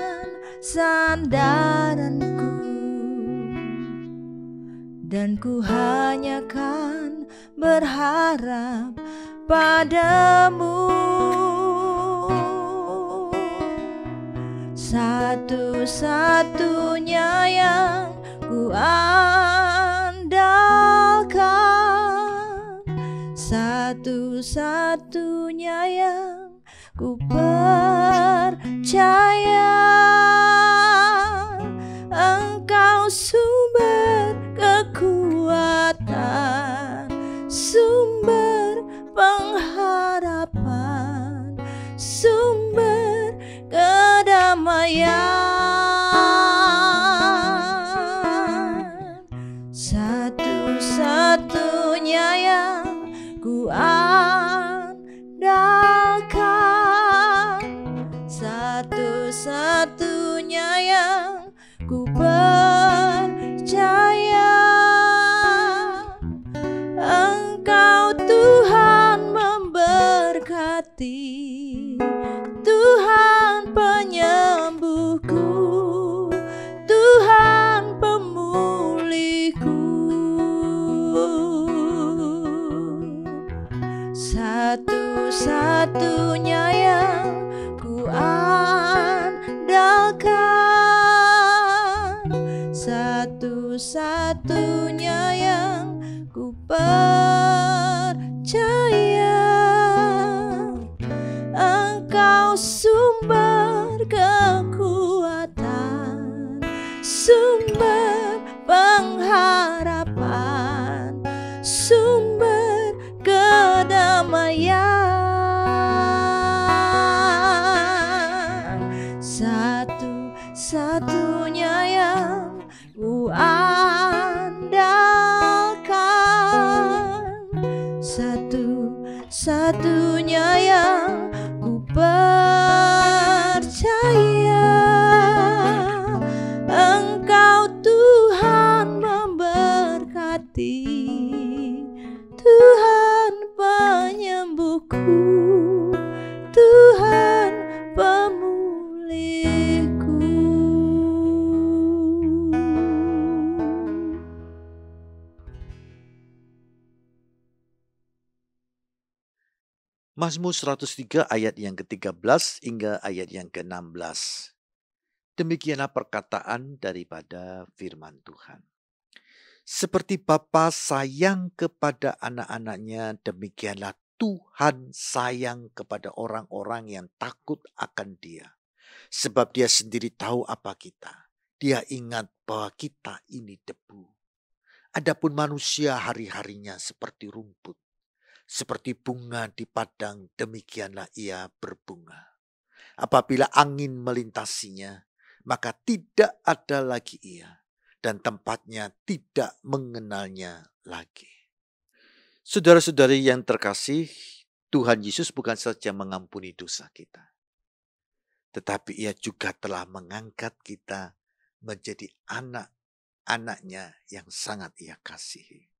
sandaranku, dan ku hanya kan berharap padamu. Satu-satunya yang ku andalkan, satu-satunya yang ku percaya. Engkau sumber kekuatan, sumber pengharapan, sumber kedamaian. Satu-satunya yang ku andalkan, satu-satunya yang ku percaya. Engkau Tuhan memberkati, Tuhan penyembuhku, Tuhan pemulihku. Satu-satunya yang ku andalkan, satu-satunya yang ku percaya. Engkau sumber kekuatan, sumber pengharapan, sumber kedamaian. Satu-satunya yang ku andalkan, satu-satunya yang ku percaya. Engkau Tuhan memberkati, Tuhan penyembuhku, Tuhan pemulihku. Mazmur 103 ayat yang ke-13 hingga ayat yang ke-16. Demikianlah perkataan daripada firman Tuhan. Seperti Bapa sayang kepada anak-anaknya, demikianlah Tuhan sayang kepada orang-orang yang takut akan Dia. Sebab Dia sendiri tahu apa kita. Dia ingat bahwa kita ini debu. Adapun manusia hari-harinya seperti rumput. Seperti bunga di padang, demikianlah ia berbunga. Apabila angin melintasinya, maka tidak ada lagi ia, dan tempatnya tidak mengenalnya lagi. Saudara-saudari yang terkasih, Tuhan Yesus bukan saja mengampuni dosa kita, tetapi ia juga telah mengangkat kita menjadi anak-anaknya yang sangat ia kasihi.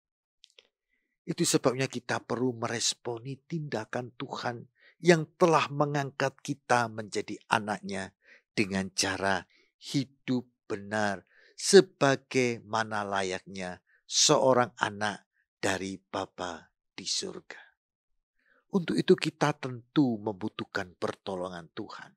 Itu sebabnya kita perlu meresponi tindakan Tuhan yang telah mengangkat kita menjadi anaknya dengan cara hidup benar sebagaimana layaknya seorang anak dari Bapa di surga. Untuk itu kita tentu membutuhkan pertolongan Tuhan,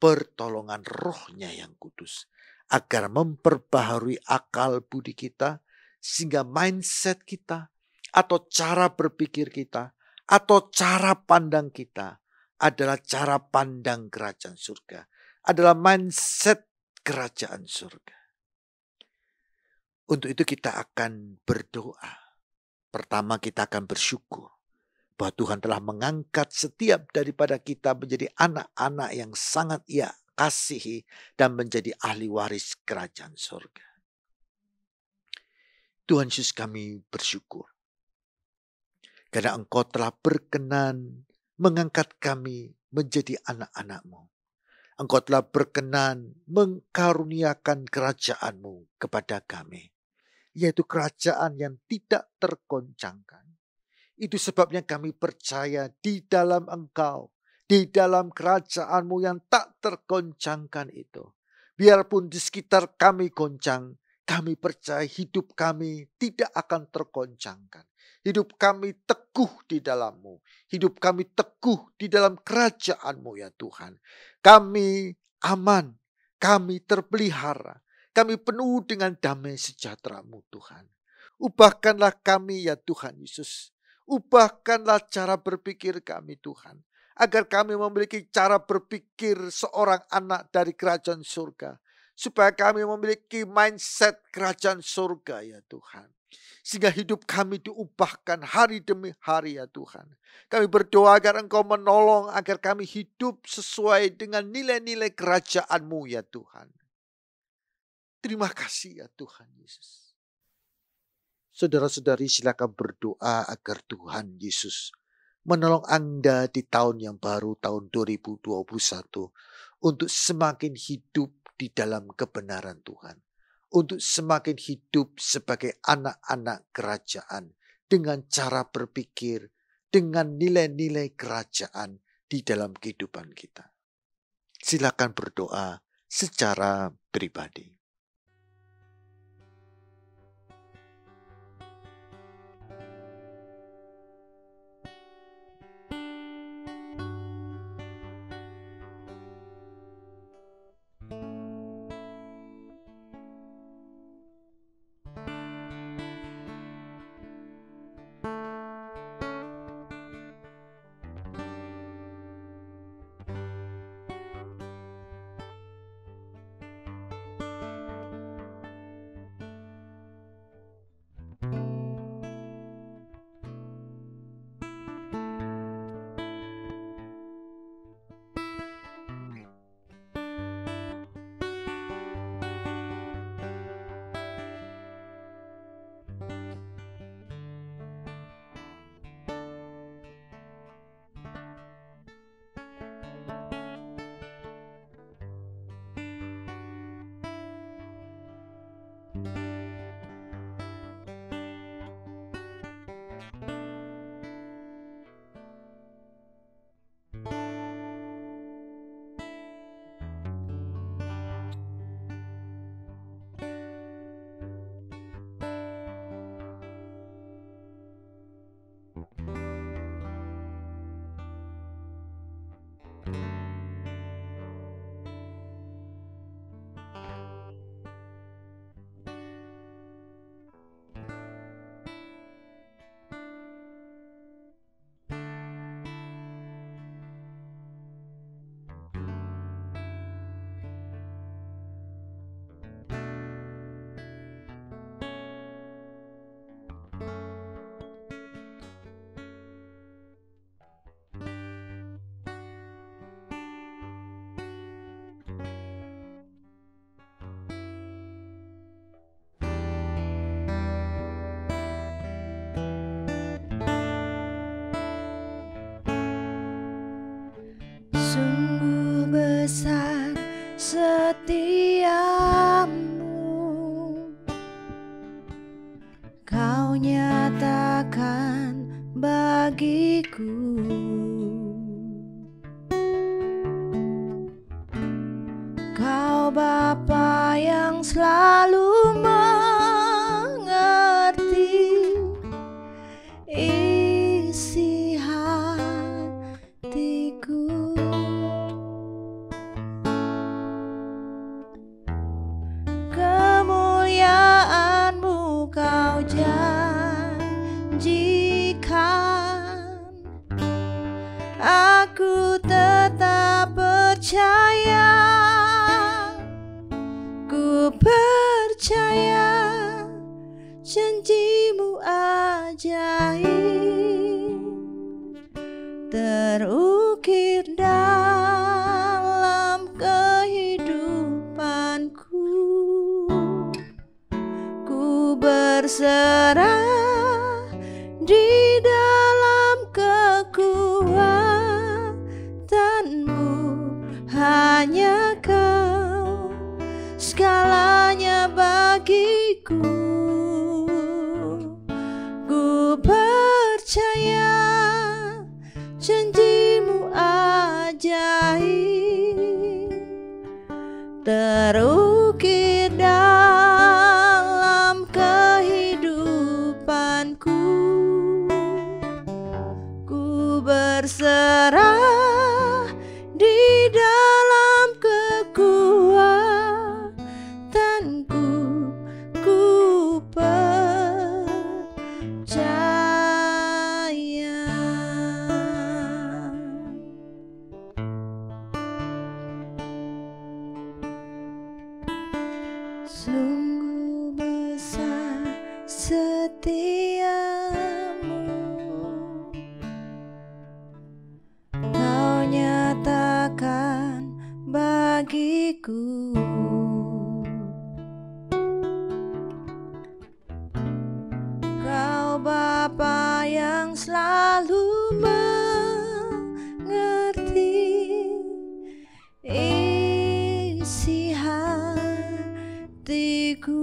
pertolongan Roh-Nya yang kudus, agar memperbaharui akal budi kita, sehingga mindset kita, atau cara berpikir kita, atau cara pandang kita adalah cara pandang kerajaan surga, adalah mindset kerajaan surga. Untuk itu kita akan berdoa. Pertama kita akan bersyukur bahwa Tuhan telah mengangkat setiap daripada kita menjadi anak-anak yang sangat ia kasihi dan menjadi ahli waris kerajaan surga. Tuhan Yesus, kami bersyukur karena Engkau telah berkenan mengangkat kami menjadi anak-anak-Mu. Engkau telah berkenan mengkaruniakan kerajaan-Mu kepada kami, yaitu kerajaan yang tidak tergoncangkan. Itu sebabnya kami percaya di dalam Engkau, di dalam kerajaan-Mu yang tak tergoncangkan itu. Biarpun di sekitar kami goncang, kami percaya hidup kami tidak akan tergoncangkan. Hidup kami teguh di dalam-Mu. Hidup kami teguh di dalam kerajaan-Mu ya Tuhan. Kami aman, kami terpelihara, kami penuh dengan damai sejahtera-Mu Tuhan. Ubahkanlah kami ya Tuhan Yesus. Ubahkanlah cara berpikir kami Tuhan. Agar kami memiliki cara berpikir seorang anak dari kerajaan surga. Supaya kami memiliki mindset kerajaan surga ya Tuhan. Sehingga hidup kami diubahkan hari demi hari ya Tuhan. Kami berdoa agar Engkau menolong agar kami hidup sesuai dengan nilai-nilai kerajaan-Mu ya Tuhan. Terima kasih ya Tuhan Yesus. Saudara-saudari silakan berdoa agar Tuhan Yesus menolong Anda di tahun yang baru, tahun 2021. Untuk semakin hidup di dalam kebenaran Tuhan. Untuk semakin hidup sebagai anak-anak kerajaan. Dengan cara berpikir, dengan nilai-nilai kerajaan di dalam kehidupan kita. Silakan berdoa secara pribadi. Sungguh besar setiamu, Kau nyatakan bagiku. Kau Bapa yang selalu mengerti isi hatiku. Kemuliaan-Mu Kau janjikan, aku tetap percaya. Ku percaya janji-Mu ajaib terukir dalam kehidupanku. Ku berserah di dalam kekuatan-Mu, hanya Kau segalanya bagiku. Ku percaya janji-Mu ajaib terukir dalam kehidupanku. Ku berserah di dalam kekuatanku. Ku percaya. Sungguh besar setiamu, Kau nyatakan bagiku. Kau Bapa yang selalu mengerti isi hatiku.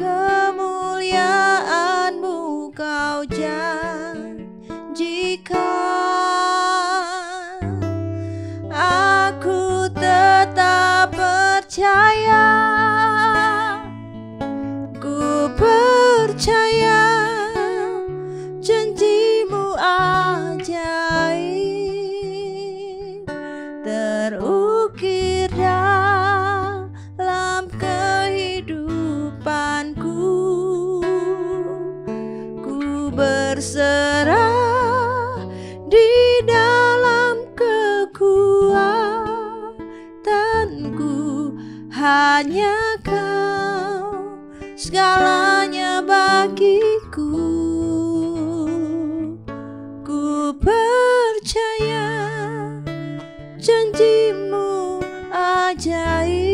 Kemuliaan-Mu Kau janjikan, aku tetap percaya. Ku percaya janji-Mu ajaib terukir dalam kehidupanku. Ku berserah di dalam kekuatanku, hanya Kau segalanya bagiku. Ku percaya janji-Mu ajaib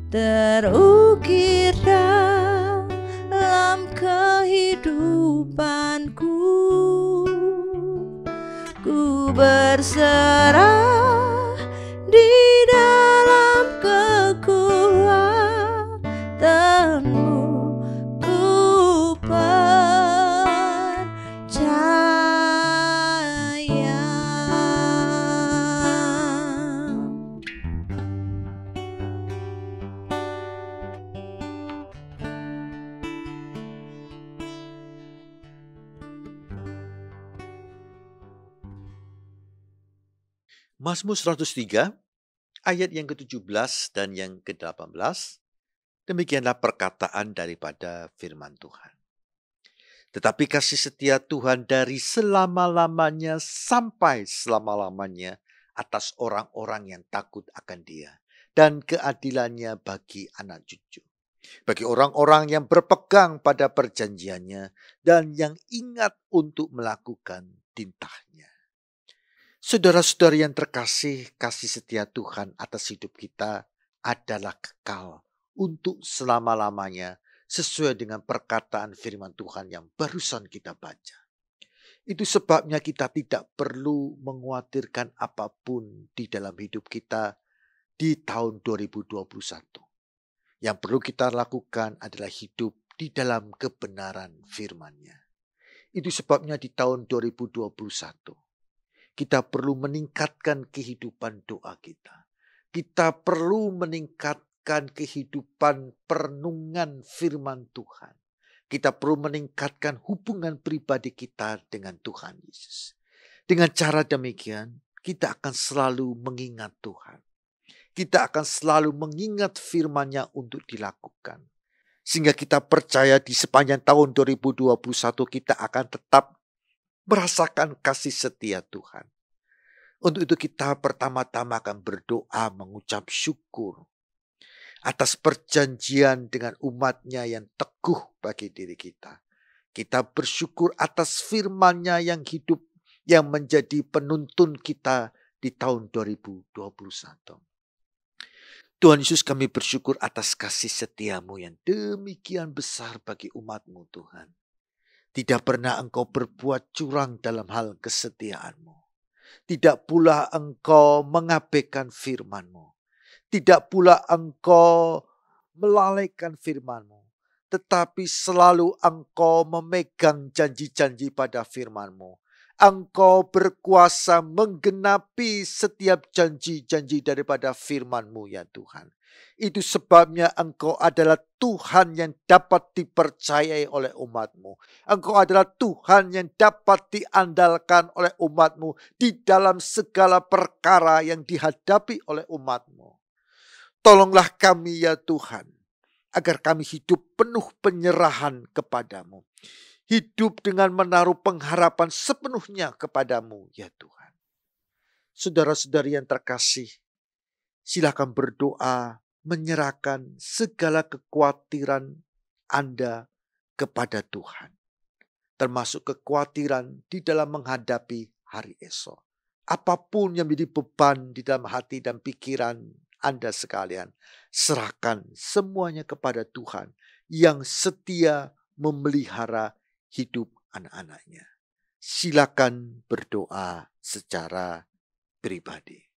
terukir dalam kehidupanku. Ku berserah di dalam kekuatan-Mu. Ku percaya. Mazmur 103 ayat yang ke-17 dan yang ke-18. Demikianlah perkataan daripada firman Tuhan. Tetapi kasih setia Tuhan dari selama-lamanya sampai selama-lamanya atas orang-orang yang takut akan Dia, dan keadilannya bagi anak cucu, bagi orang-orang yang berpegang pada perjanjiannya dan yang ingat untuk melakukan titahnya. Saudara-saudara yang terkasih, kasih setia Tuhan atas hidup kita adalah kekal untuk selama-lamanya sesuai dengan perkataan firman Tuhan yang barusan kita baca. Itu sebabnya kita tidak perlu mengkhawatirkan apapun di dalam hidup kita di tahun 2021. Yang perlu kita lakukan adalah hidup di dalam kebenaran firman-Nya. Itu sebabnya di tahun 2021 kita perlu meningkatkan kehidupan doa kita. Kita perlu meningkatkan kehidupan perenungan firman Tuhan. Kita perlu meningkatkan hubungan pribadi kita dengan Tuhan Yesus. Dengan cara demikian, kita akan selalu mengingat Tuhan. Kita akan selalu mengingat firman-Nya untuk dilakukan. Sehingga kita percaya di sepanjang tahun 2021 kita akan tetap merasakan kasih setia Tuhan. Untuk itu kita pertama-tama akan berdoa mengucap syukur atas perjanjian dengan umat-Nya yang teguh bagi diri kita. Kita bersyukur atas firman-Nya yang hidup, yang menjadi penuntun kita di tahun 2021. Tuhan Yesus, kami bersyukur atas kasih setia-Mu yang demikian besar bagi umat-Mu Tuhan. Tidak pernah Engkau berbuat curang dalam hal kesetiaan-Mu. Tidak pula Engkau mengabaikan firman-Mu. Tidak pula Engkau melalaikan firman-Mu. Tetapi selalu Engkau memegang janji-janji pada firman-Mu. Engkau berkuasa menggenapi setiap janji-janji daripada firman-Mu ya Tuhan. Itu sebabnya Engkau adalah Tuhan yang dapat dipercayai oleh umat-Mu. Engkau adalah Tuhan yang dapat diandalkan oleh umat-Mu di dalam segala perkara yang dihadapi oleh umat-Mu. Tolonglah kami ya Tuhan, agar kami hidup penuh penyerahan kepadamu. Hidup dengan menaruh pengharapan sepenuhnya kepadamu ya Tuhan. Saudara-saudari yang terkasih, silakan berdoa menyerahkan segala kekhawatiran Anda kepada Tuhan. Termasuk kekhawatiran di dalam menghadapi hari esok. Apapun yang menjadi beban di dalam hati dan pikiran Anda sekalian, serahkan semuanya kepada Tuhan yang setia memelihara hidup anak-anaknya. Silakan berdoa secara pribadi.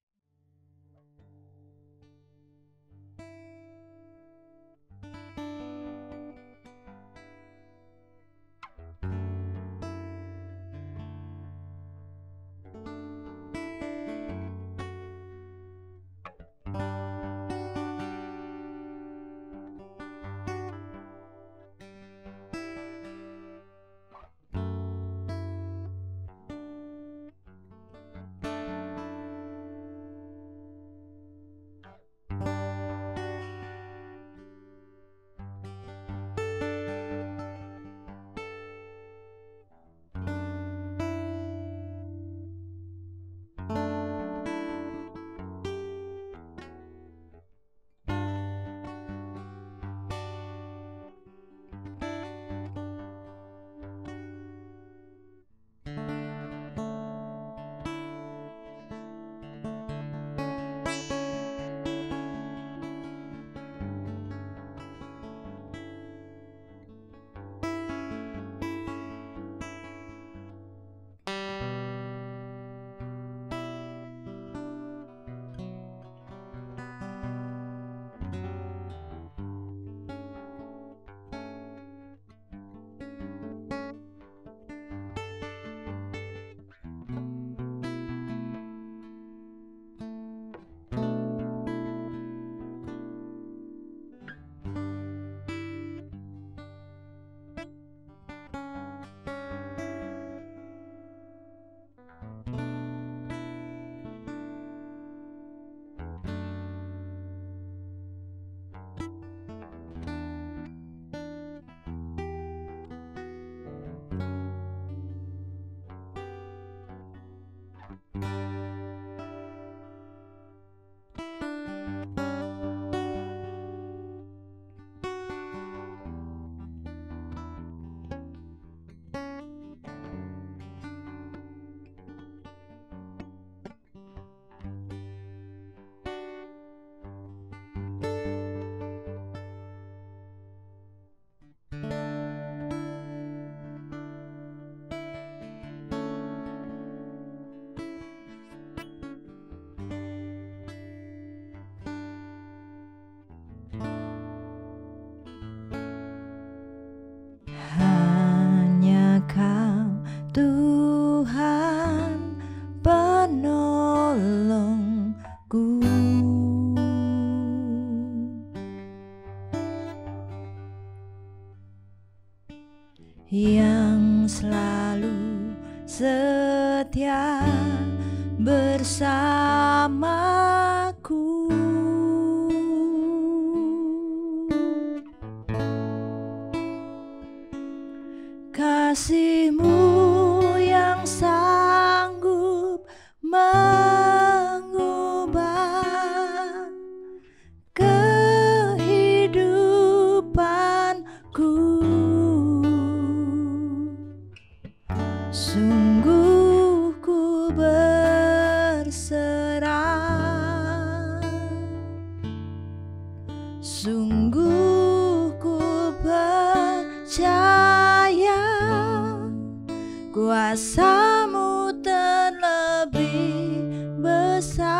yang selalu setia bersamaku. Kasih-Mu yang sanggup mengubah kehidupanku. Sungguh ku berserah, sungguh ku percaya kuasa-Mu terlebih besar.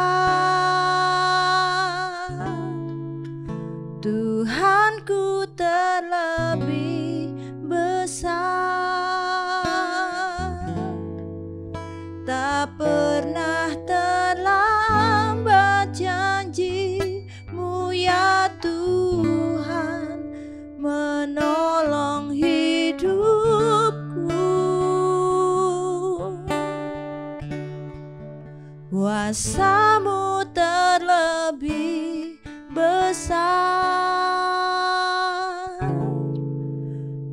Tuhanku terlebih besar. Tak pernah terlambat janji-Mu ya Tuhan menolong hidupku. Kuasa-Mu terlebih besar.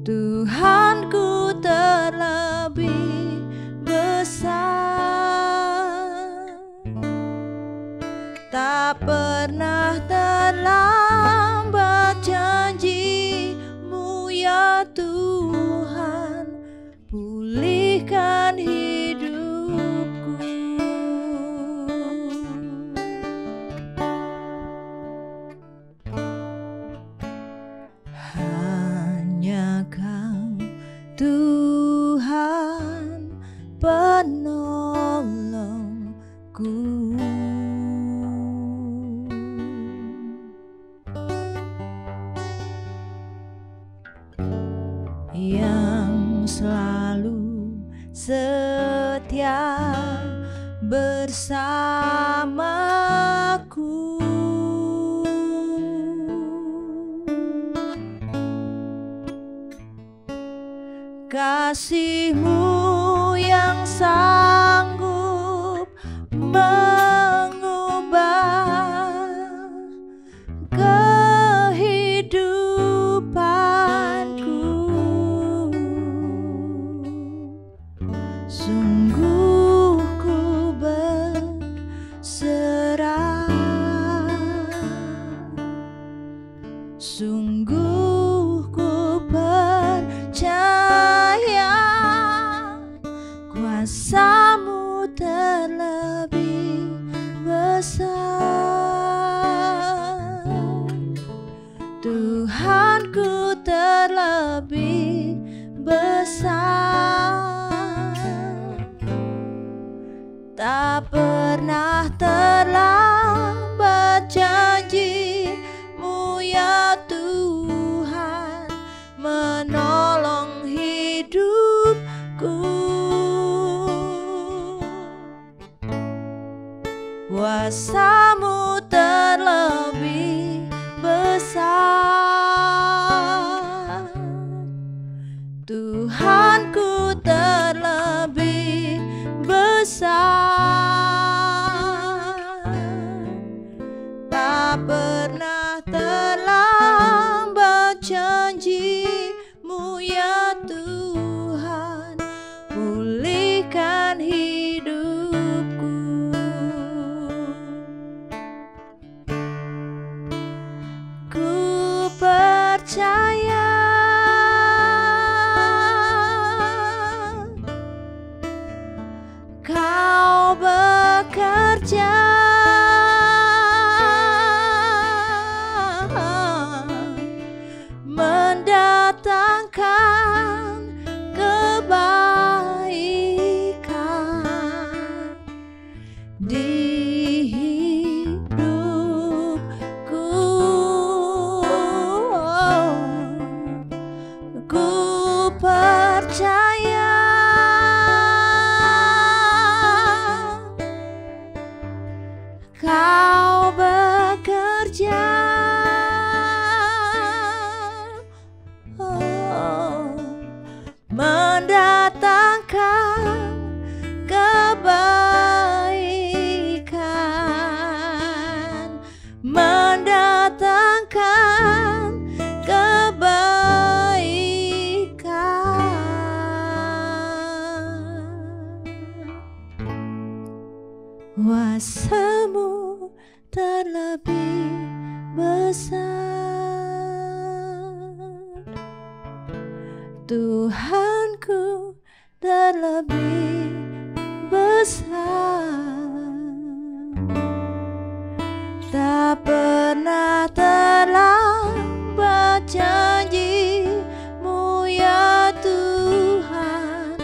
Tuhanku terlebih besar. Tak pernah terlambat janji-Mu ya Tuhan pulihkan hidupku. Hanya Kau Tuhan penolongku. Yang selalu setia bersamaku. Kasih-Mu yang sanggup mengubah kehidupanku. Sungguh ku berserah, sungguh ku percaya kuasa-Mu terlebih besar. Tuhanku terlebih besar. Tak pernah terlambat janji-Mu ya Tuhan menolong hidupku. Kuasa-Mu terlebih besar. Tuhanku terlebih besar. Tak pernah terlambat janji-Mu ya Tuhan pulihkan hidupku. Ku percaya Kau bekerja mendatangkan kebaikan di hidupku. Ku percaya Kau bekerja kuasa-Mu terlebih besar. Tuhanku terlebih besar. Tak pernah terlambat janji-Mu ya Tuhan,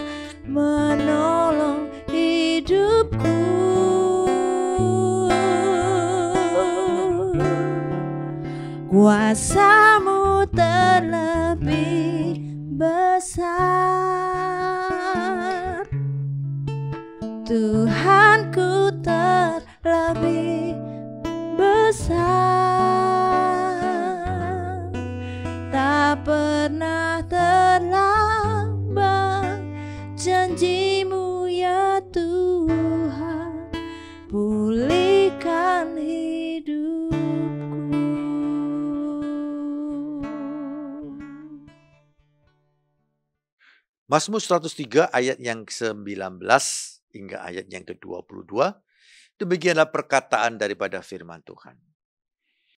menolong hidupku. Kuasa-Mu terlebih besar. Tuhanku terlebih besar. Tak pernah terlambat janji-Mu ya Tuhan, pulihkan hidupku. Mazmur 103 ayat yang ke-19 hingga ayat yang ke-22. Demikianlah perkataan daripada firman Tuhan.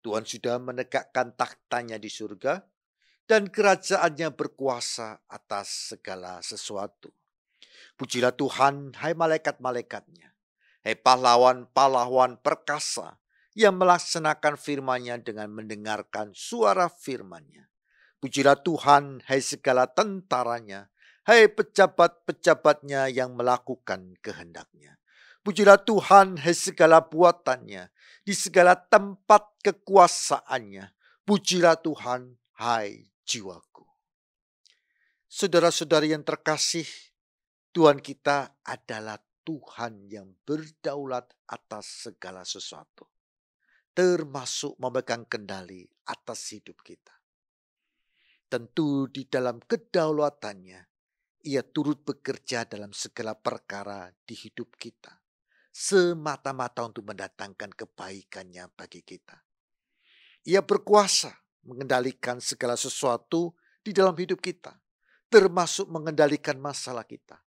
Tuhan sudah menegakkan takhta-Nya di surga, dan kerajaan-Nya berkuasa atas segala sesuatu. Pujilah Tuhan, hai malaikat-malaikatnya, hai pahlawan-pahlawan perkasa yang melaksanakan firman-Nya dengan mendengarkan suara firman-Nya. Pujilah Tuhan, hai segala tentaranya, hai pejabat-pejabatnya yang melakukan kehendak-Nya. Pujilah Tuhan, hai segala buatannya, di segala tempat kekuasaannya. Pujilah Tuhan, hai jiwaku. Saudara-saudari yang terkasih, Tuhan kita adalah Tuhan yang berdaulat atas segala sesuatu, termasuk memegang kendali atas hidup kita. Tentu di dalam kedaulatannya, Ia turut bekerja dalam segala perkara di hidup kita, semata-mata untuk mendatangkan kebaikan-Nya bagi kita. Ia berkuasa mengendalikan segala sesuatu di dalam hidup kita, termasuk mengendalikan masalah kita.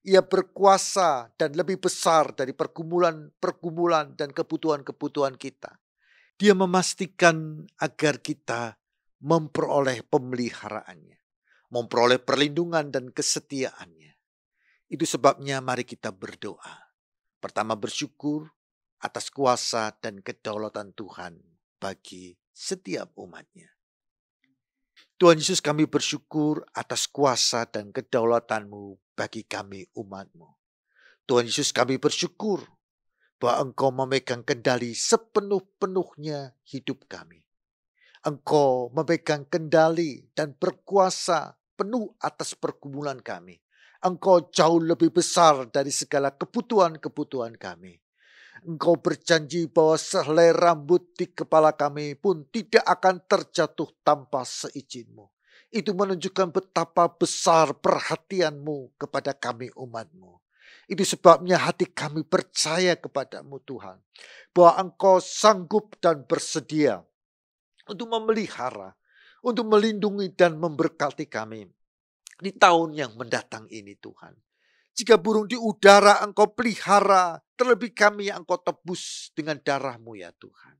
Ia berkuasa dan lebih besar dari pergumulan dan kebutuhan-kebutuhan kita. Dia memastikan agar kita memperoleh pemeliharaannya, memperoleh perlindungan dan kesetiaannya. Itu sebabnya mari kita berdoa. Pertama, bersyukur atas kuasa dan kedaulatan Tuhan bagi setiap umat-Nya. Tuhan Yesus, kami bersyukur atas kuasa dan kedaulatan-Mu bagi kami umat-Mu. Tuhan Yesus, kami bersyukur bahwa Engkau memegang kendali sepenuh-penuhnya hidup kami. Engkau memegang kendali dan berkuasa penuh atas pergumulan kami. Engkau jauh lebih besar dari segala kebutuhan-kebutuhan kami. Engkau berjanji bahwa sehelai rambut di kepala kami pun tidak akan terjatuh tanpa seizin-Mu. Itu menunjukkan betapa besar perhatian-Mu kepada kami umat-Mu. Itu sebabnya hati kami percaya kepada-Mu Tuhan, bahwa Engkau sanggup dan bersedia untuk memelihara, untuk melindungi dan memberkati kami di tahun yang mendatang ini Tuhan. Jika burung di udara Engkau pelihara, terlebih kami yang Engkau tebus dengan darah-Mu ya Tuhan.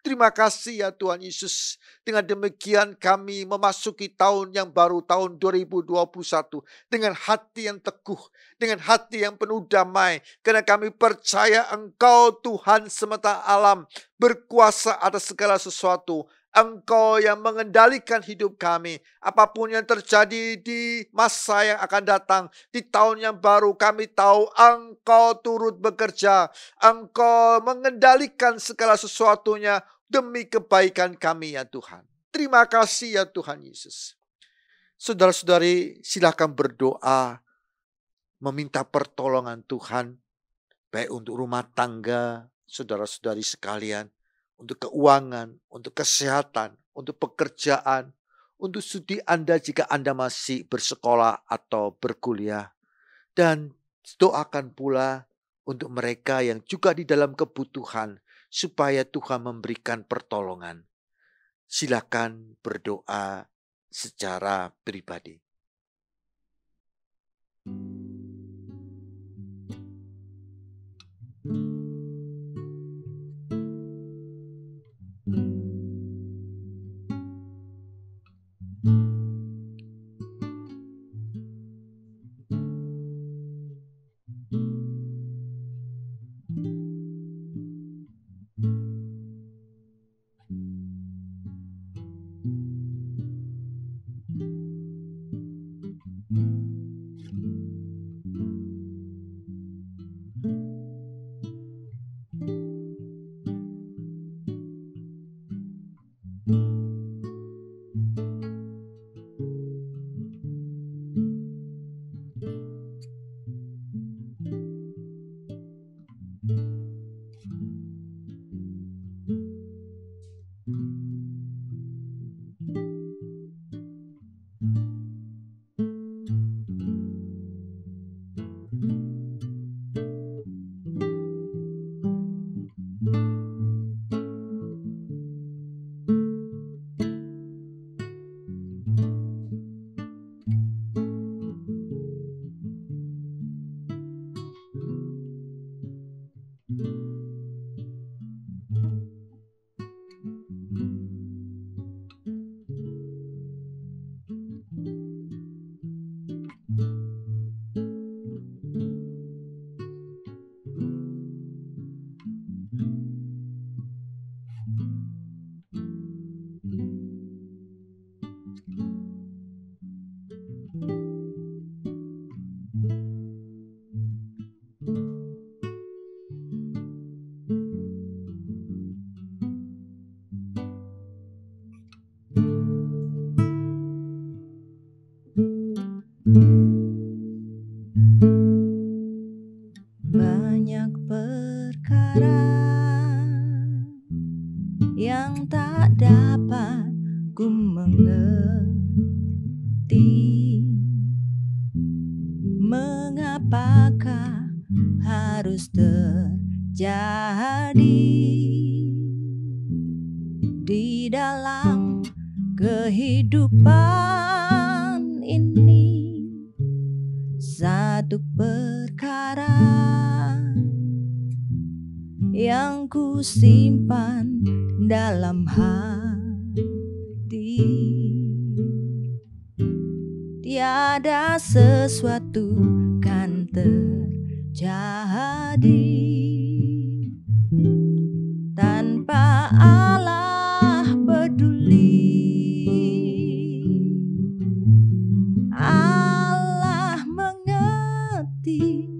Terima kasih ya Tuhan Yesus. Dengan demikian kami memasuki tahun yang baru, tahun 2021. Dengan hati yang teguh, dengan hati yang penuh damai. Karena kami percaya Engkau Tuhan semesta alam, berkuasa atas segala sesuatu. Engkau yang mengendalikan hidup kami. Apapun yang terjadi di masa yang akan datang, di tahun yang baru, kami tahu Engkau turut bekerja. Engkau mengendalikan segala sesuatunya demi kebaikan kami ya Tuhan. Terima kasih ya Tuhan Yesus. Saudara-saudari, silakan berdoa, meminta pertolongan Tuhan, baik untuk rumah tangga, saudara-saudari sekalian, untuk keuangan, untuk kesehatan, untuk pekerjaan, untuk studi Anda jika Anda masih bersekolah atau berkuliah. Dan doakan pula untuk mereka yang juga di dalam kebutuhan, supaya Tuhan memberikan pertolongan. Silakan berdoa secara pribadi. Banyak perkara yang tak dapat ku mengerti. Mengapakah harus terjadi di dalam kehidupan ini? Satu perkara yang ku simpan dalam hati, tiada sesuatu kan terjadi tanpa Allah peduli. Allah mengerti,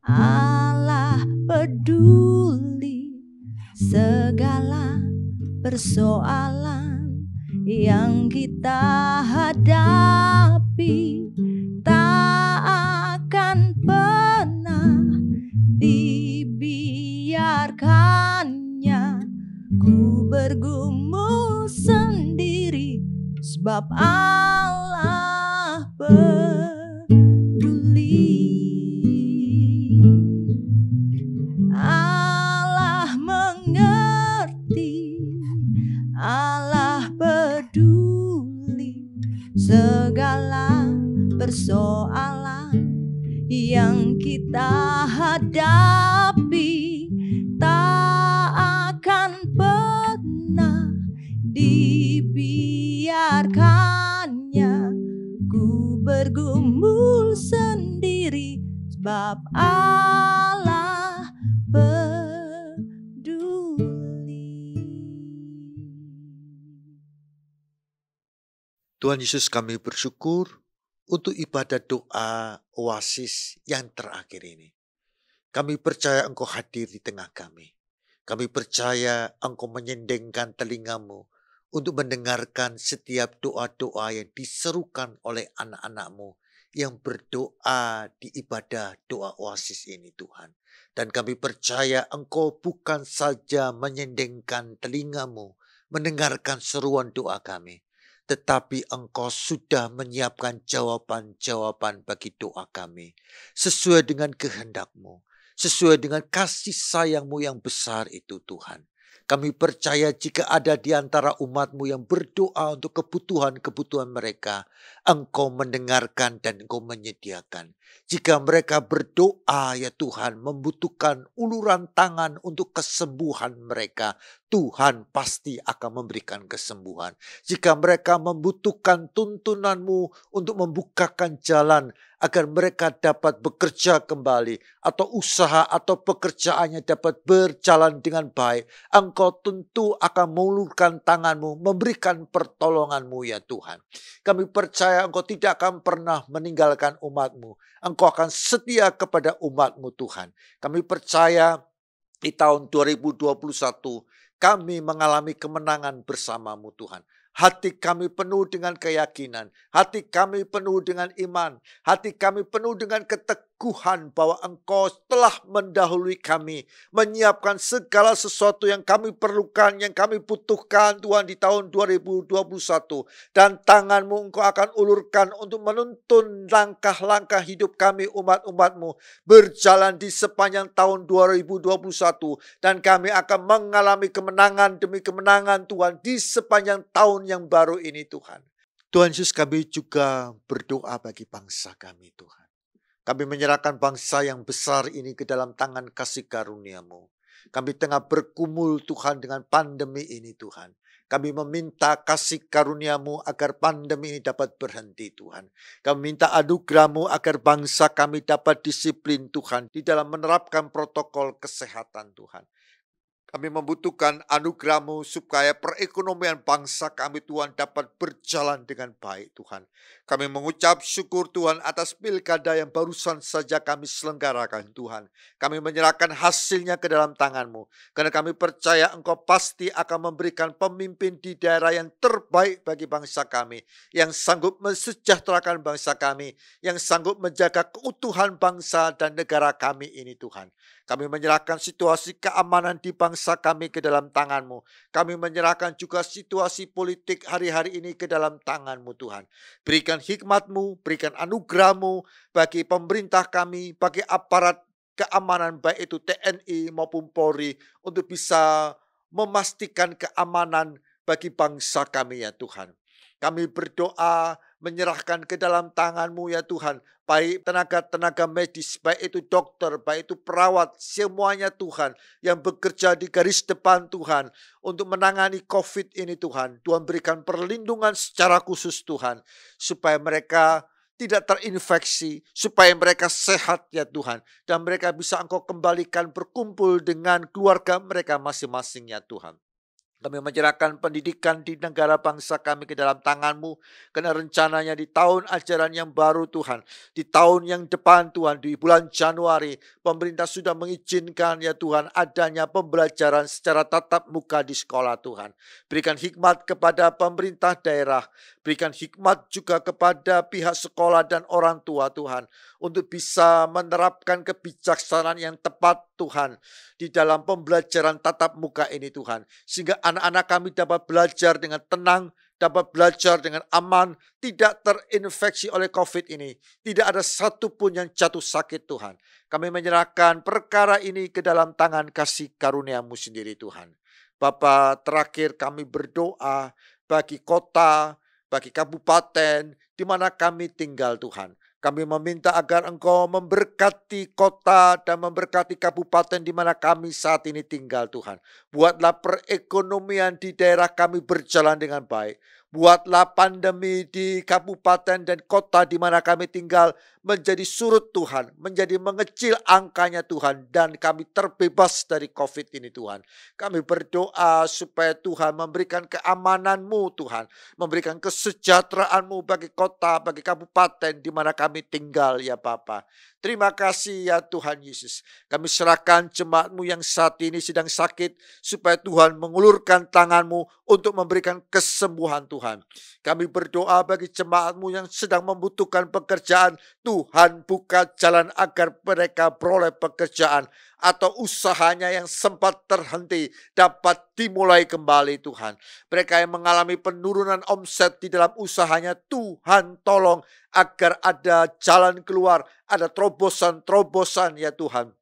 Allah peduli segala persoalan yang kita hadapi. Tak akan pernah dibiarkannya ku bergumul sendiri, sebab Allah peduli. Allah mengerti, Allah peduli segala persoalan yang kita hadapi. Tak akan pernah dibiarkannya ku bergumul sendiri, sebab Allah peduli. Tuhan Yesus, kami bersyukur untuk ibadah doa oasis yang terakhir ini. Kami percaya Engkau hadir di tengah kami. Kami percaya Engkau menyendengkan telingamu untuk mendengarkan setiap doa-doa yang diserukan oleh anak-anak-Mu yang berdoa di ibadah doa oasis ini, Tuhan. Dan kami percaya Engkau bukan saja menyendengkan telingamu mendengarkan seruan doa kami, tetapi Engkau sudah menyiapkan jawaban-jawaban bagi doa kami sesuai dengan kehendak-Mu, sesuai dengan kasih sayang-Mu yang besar itu, Tuhan. Kami percaya jika ada di antara umat-Mu yang berdoa untuk kebutuhan-kebutuhan mereka, Engkau mendengarkan dan Engkau menyediakan. Jika mereka berdoa, ya Tuhan, membutuhkan uluran tangan untuk kesembuhan mereka, Tuhan pasti akan memberikan kesembuhan. Jika mereka membutuhkan tuntunan-Mu untuk membukakan jalan agar mereka dapat bekerja kembali, atau usaha atau pekerjaannya dapat berjalan dengan baik, Engkau tentu akan mengulurkan tangan-Mu, memberikan pertolongan-Mu, ya Tuhan. Kami percaya Engkau tidak akan pernah meninggalkan umat-Mu. Engkau akan setia kepada umat-Mu, Tuhan. Kami percaya di tahun 2021 kami mengalami kemenangan bersama-Mu, Tuhan. Hati kami penuh dengan keyakinan, hati kami penuh dengan iman, hati kami penuh dengan keteguhan bahwa Engkau telah mendahului kami, menyiapkan segala sesuatu yang kami perlukan, yang kami butuhkan, Tuhan, di tahun 2021. Dan tangan-Mu Engkau akan ulurkan untuk menuntun langkah-langkah hidup kami, umat-umat-Mu, berjalan di sepanjang tahun 2021. Dan kami akan mengalami kemenangan demi kemenangan, Tuhan, di sepanjang tahun yang baru ini, Tuhan. Tuhan Yesus, kami juga berdoa bagi bangsa kami, Tuhan. Kami menyerahkan bangsa yang besar ini ke dalam tangan kasih karunia-Mu. Kami tengah bergumul, Tuhan, dengan pandemi ini, Tuhan. Kami meminta kasih karunia-Mu agar pandemi ini dapat berhenti, Tuhan. Kami minta anugerah-Mu agar bangsa kami dapat disiplin, Tuhan, di dalam menerapkan protokol kesehatan, Tuhan. Kami membutuhkan anugerah-Mu supaya perekonomian bangsa kami Tuhan dapat berjalan dengan baik Tuhan. Kami mengucap syukur Tuhan atas pilkada yang barusan saja kami selenggarakan Tuhan. Kami menyerahkan hasilnya ke dalam tangan-Mu. Karena kami percaya Engkau pasti akan memberikan pemimpin di daerah yang terbaik bagi bangsa kami. Yang sanggup mensejahterakan bangsa kami. Yang sanggup menjaga keutuhan bangsa dan negara kami ini Tuhan. Kami menyerahkan situasi keamanan di bangsa kami ke dalam tangan-Mu. Kami menyerahkan juga situasi politik hari-hari ini ke dalam tangan-Mu Tuhan. Berikan hikmat-Mu, berikan anugerah-Mu bagi pemerintah kami, bagi aparat keamanan baik itu TNI maupun Polri untuk bisa memastikan keamanan bagi bangsa kami ya Tuhan. Kami berdoa menyerahkan ke dalam tangan-Mu ya Tuhan. Baik tenaga-tenaga medis, baik itu dokter, baik itu perawat, semuanya Tuhan yang bekerja di garis depan Tuhan untuk menangani COVID ini Tuhan. Tuhan berikan perlindungan secara khusus Tuhan supaya mereka tidak terinfeksi, supaya mereka sehat ya Tuhan. Dan mereka bisa Engkau kembalikan berkumpul dengan keluarga mereka masing-masing ya Tuhan. Kami menyerahkan pendidikan di negara bangsa kami ke dalam tangan-Mu. Karena rencananya di tahun ajaran yang baru Tuhan. Di tahun yang depan Tuhan, di bulan Januari. Pemerintah sudah mengizinkan ya Tuhan adanya pembelajaran secara tatap muka di sekolah Tuhan. Berikan hikmat kepada pemerintah daerah. Berikan hikmat juga kepada pihak sekolah dan orang tua Tuhan. Untuk bisa menerapkan kebijaksanaan yang tepat Tuhan. Di dalam pembelajaran tatap muka ini Tuhan. Sehingga anak-anak kami dapat belajar dengan tenang, dapat belajar dengan aman, tidak terinfeksi oleh COVID ini. Tidak ada satupun yang jatuh sakit Tuhan. Kami menyerahkan perkara ini ke dalam tangan kasih karunia-Mu sendiri Tuhan. Bapa, terakhir kami berdoa bagi kota, bagi kabupaten, di mana kami tinggal Tuhan. Kami meminta agar Engkau memberkati kota dan memberkati kabupaten di mana kami saat ini tinggal Tuhan. Buatlah perekonomian di daerah kami berjalan dengan baik. Buatlah pandemi di kabupaten dan kota di mana kami tinggal menjadi surut Tuhan. Menjadi mengecil angkanya Tuhan. Dan kami terbebas dari COVID ini Tuhan. Kami berdoa supaya Tuhan memberikan keamanan-Mu Tuhan. Memberikan kesejahteraan-Mu bagi kota, bagi kabupaten di mana kami tinggal ya Bapa. Terima kasih ya Tuhan Yesus. Kami serahkan jemaat-Mu yang saat ini sedang sakit. Supaya Tuhan mengulurkan tangan-Mu untuk memberikan kesembuhan Tuhan. Kami berdoa bagi jemaat-Mu yang sedang membutuhkan pekerjaan. Tuhan buka jalan agar mereka beroleh pekerjaan. Atau usahanya yang sempat terhenti dapat dimulai kembali Tuhan. Mereka yang mengalami penurunan omset di dalam usahanya, Tuhan tolong agar ada jalan keluar, ada terobosan-terobosan ya Tuhan.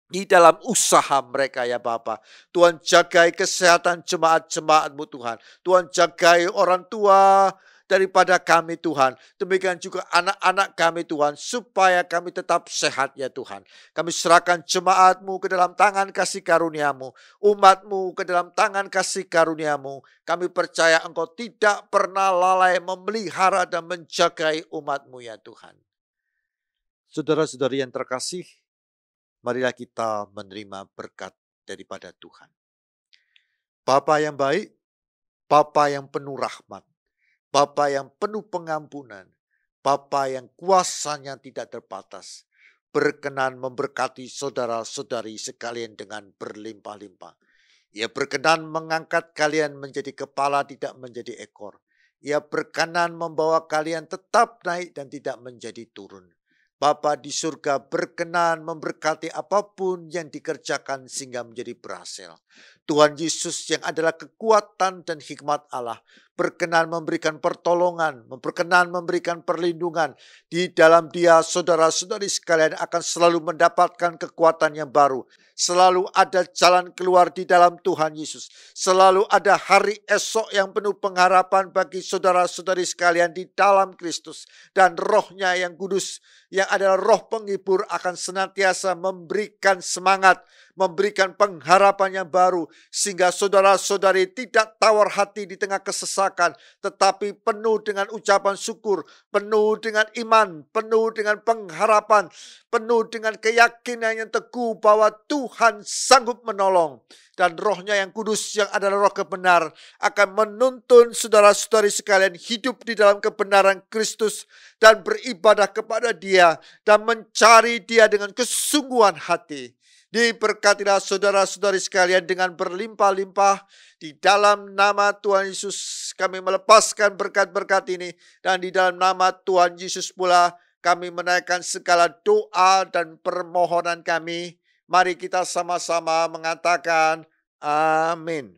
Di dalam usaha mereka ya Bapa. Tuhan jagai kesehatan jemaat-jemaat-Mu Tuhan. Tuhan jagai orang tua daripada kami Tuhan. Demikian juga anak-anak kami Tuhan. Supaya kami tetap sehat ya Tuhan. Kami serahkan jemaat-Mu ke dalam tangan kasih karunia-Mu. Umat-Mu ke dalam tangan kasih karunia-Mu. Kami percaya Engkau tidak pernah lalai memelihara dan menjagai umat-Mu ya Tuhan. Saudara-saudari yang terkasih, marilah kita menerima berkat daripada Tuhan. Bapa yang baik, Bapa yang penuh rahmat, Bapa yang penuh pengampunan, Bapa yang kuasanya tidak terbatas, berkenan memberkati saudara-saudari sekalian dengan berlimpah-limpah. Ia berkenan mengangkat kalian menjadi kepala, tidak menjadi ekor. Ia berkenan membawa kalian tetap naik dan tidak menjadi turun. Bapa di surga berkenan memberkati apapun yang dikerjakan sehingga menjadi berhasil. Tuhan Yesus yang adalah kekuatan dan hikmat Allah berkenan memberikan pertolongan, berkenan memberikan perlindungan. Di dalam Dia saudara-saudari sekalian akan selalu mendapatkan kekuatan yang baru. Selalu ada jalan keluar di dalam Tuhan Yesus. Selalu ada hari esok yang penuh pengharapan bagi saudara-saudari sekalian di dalam Kristus. Dan Roh-Nya yang kudus, yang adalah roh penghibur, akan senantiasa memberikan semangat, memberikan pengharapan yang baru, sehingga saudara-saudari tidak tawar hati di tengah kesesakan, tetapi penuh dengan ucapan syukur, penuh dengan iman, penuh dengan pengharapan, penuh dengan keyakinan yang teguh bahwa Tuhan sanggup menolong. Dan Roh-Nya yang kudus yang adalah Roh kebenar akan menuntun saudara-saudari sekalian hidup di dalam kebenaran Kristus dan beribadah kepada Dia dan mencari Dia dengan kesungguhan hati. Diberkatilah saudara-saudari sekalian dengan berlimpah-limpah. Di dalam nama Tuhan Yesus kami melepaskan berkat-berkat ini. Dan di dalam nama Tuhan Yesus pula kami menaikkan segala doa dan permohonan kami. Mari kita sama-sama mengatakan amin.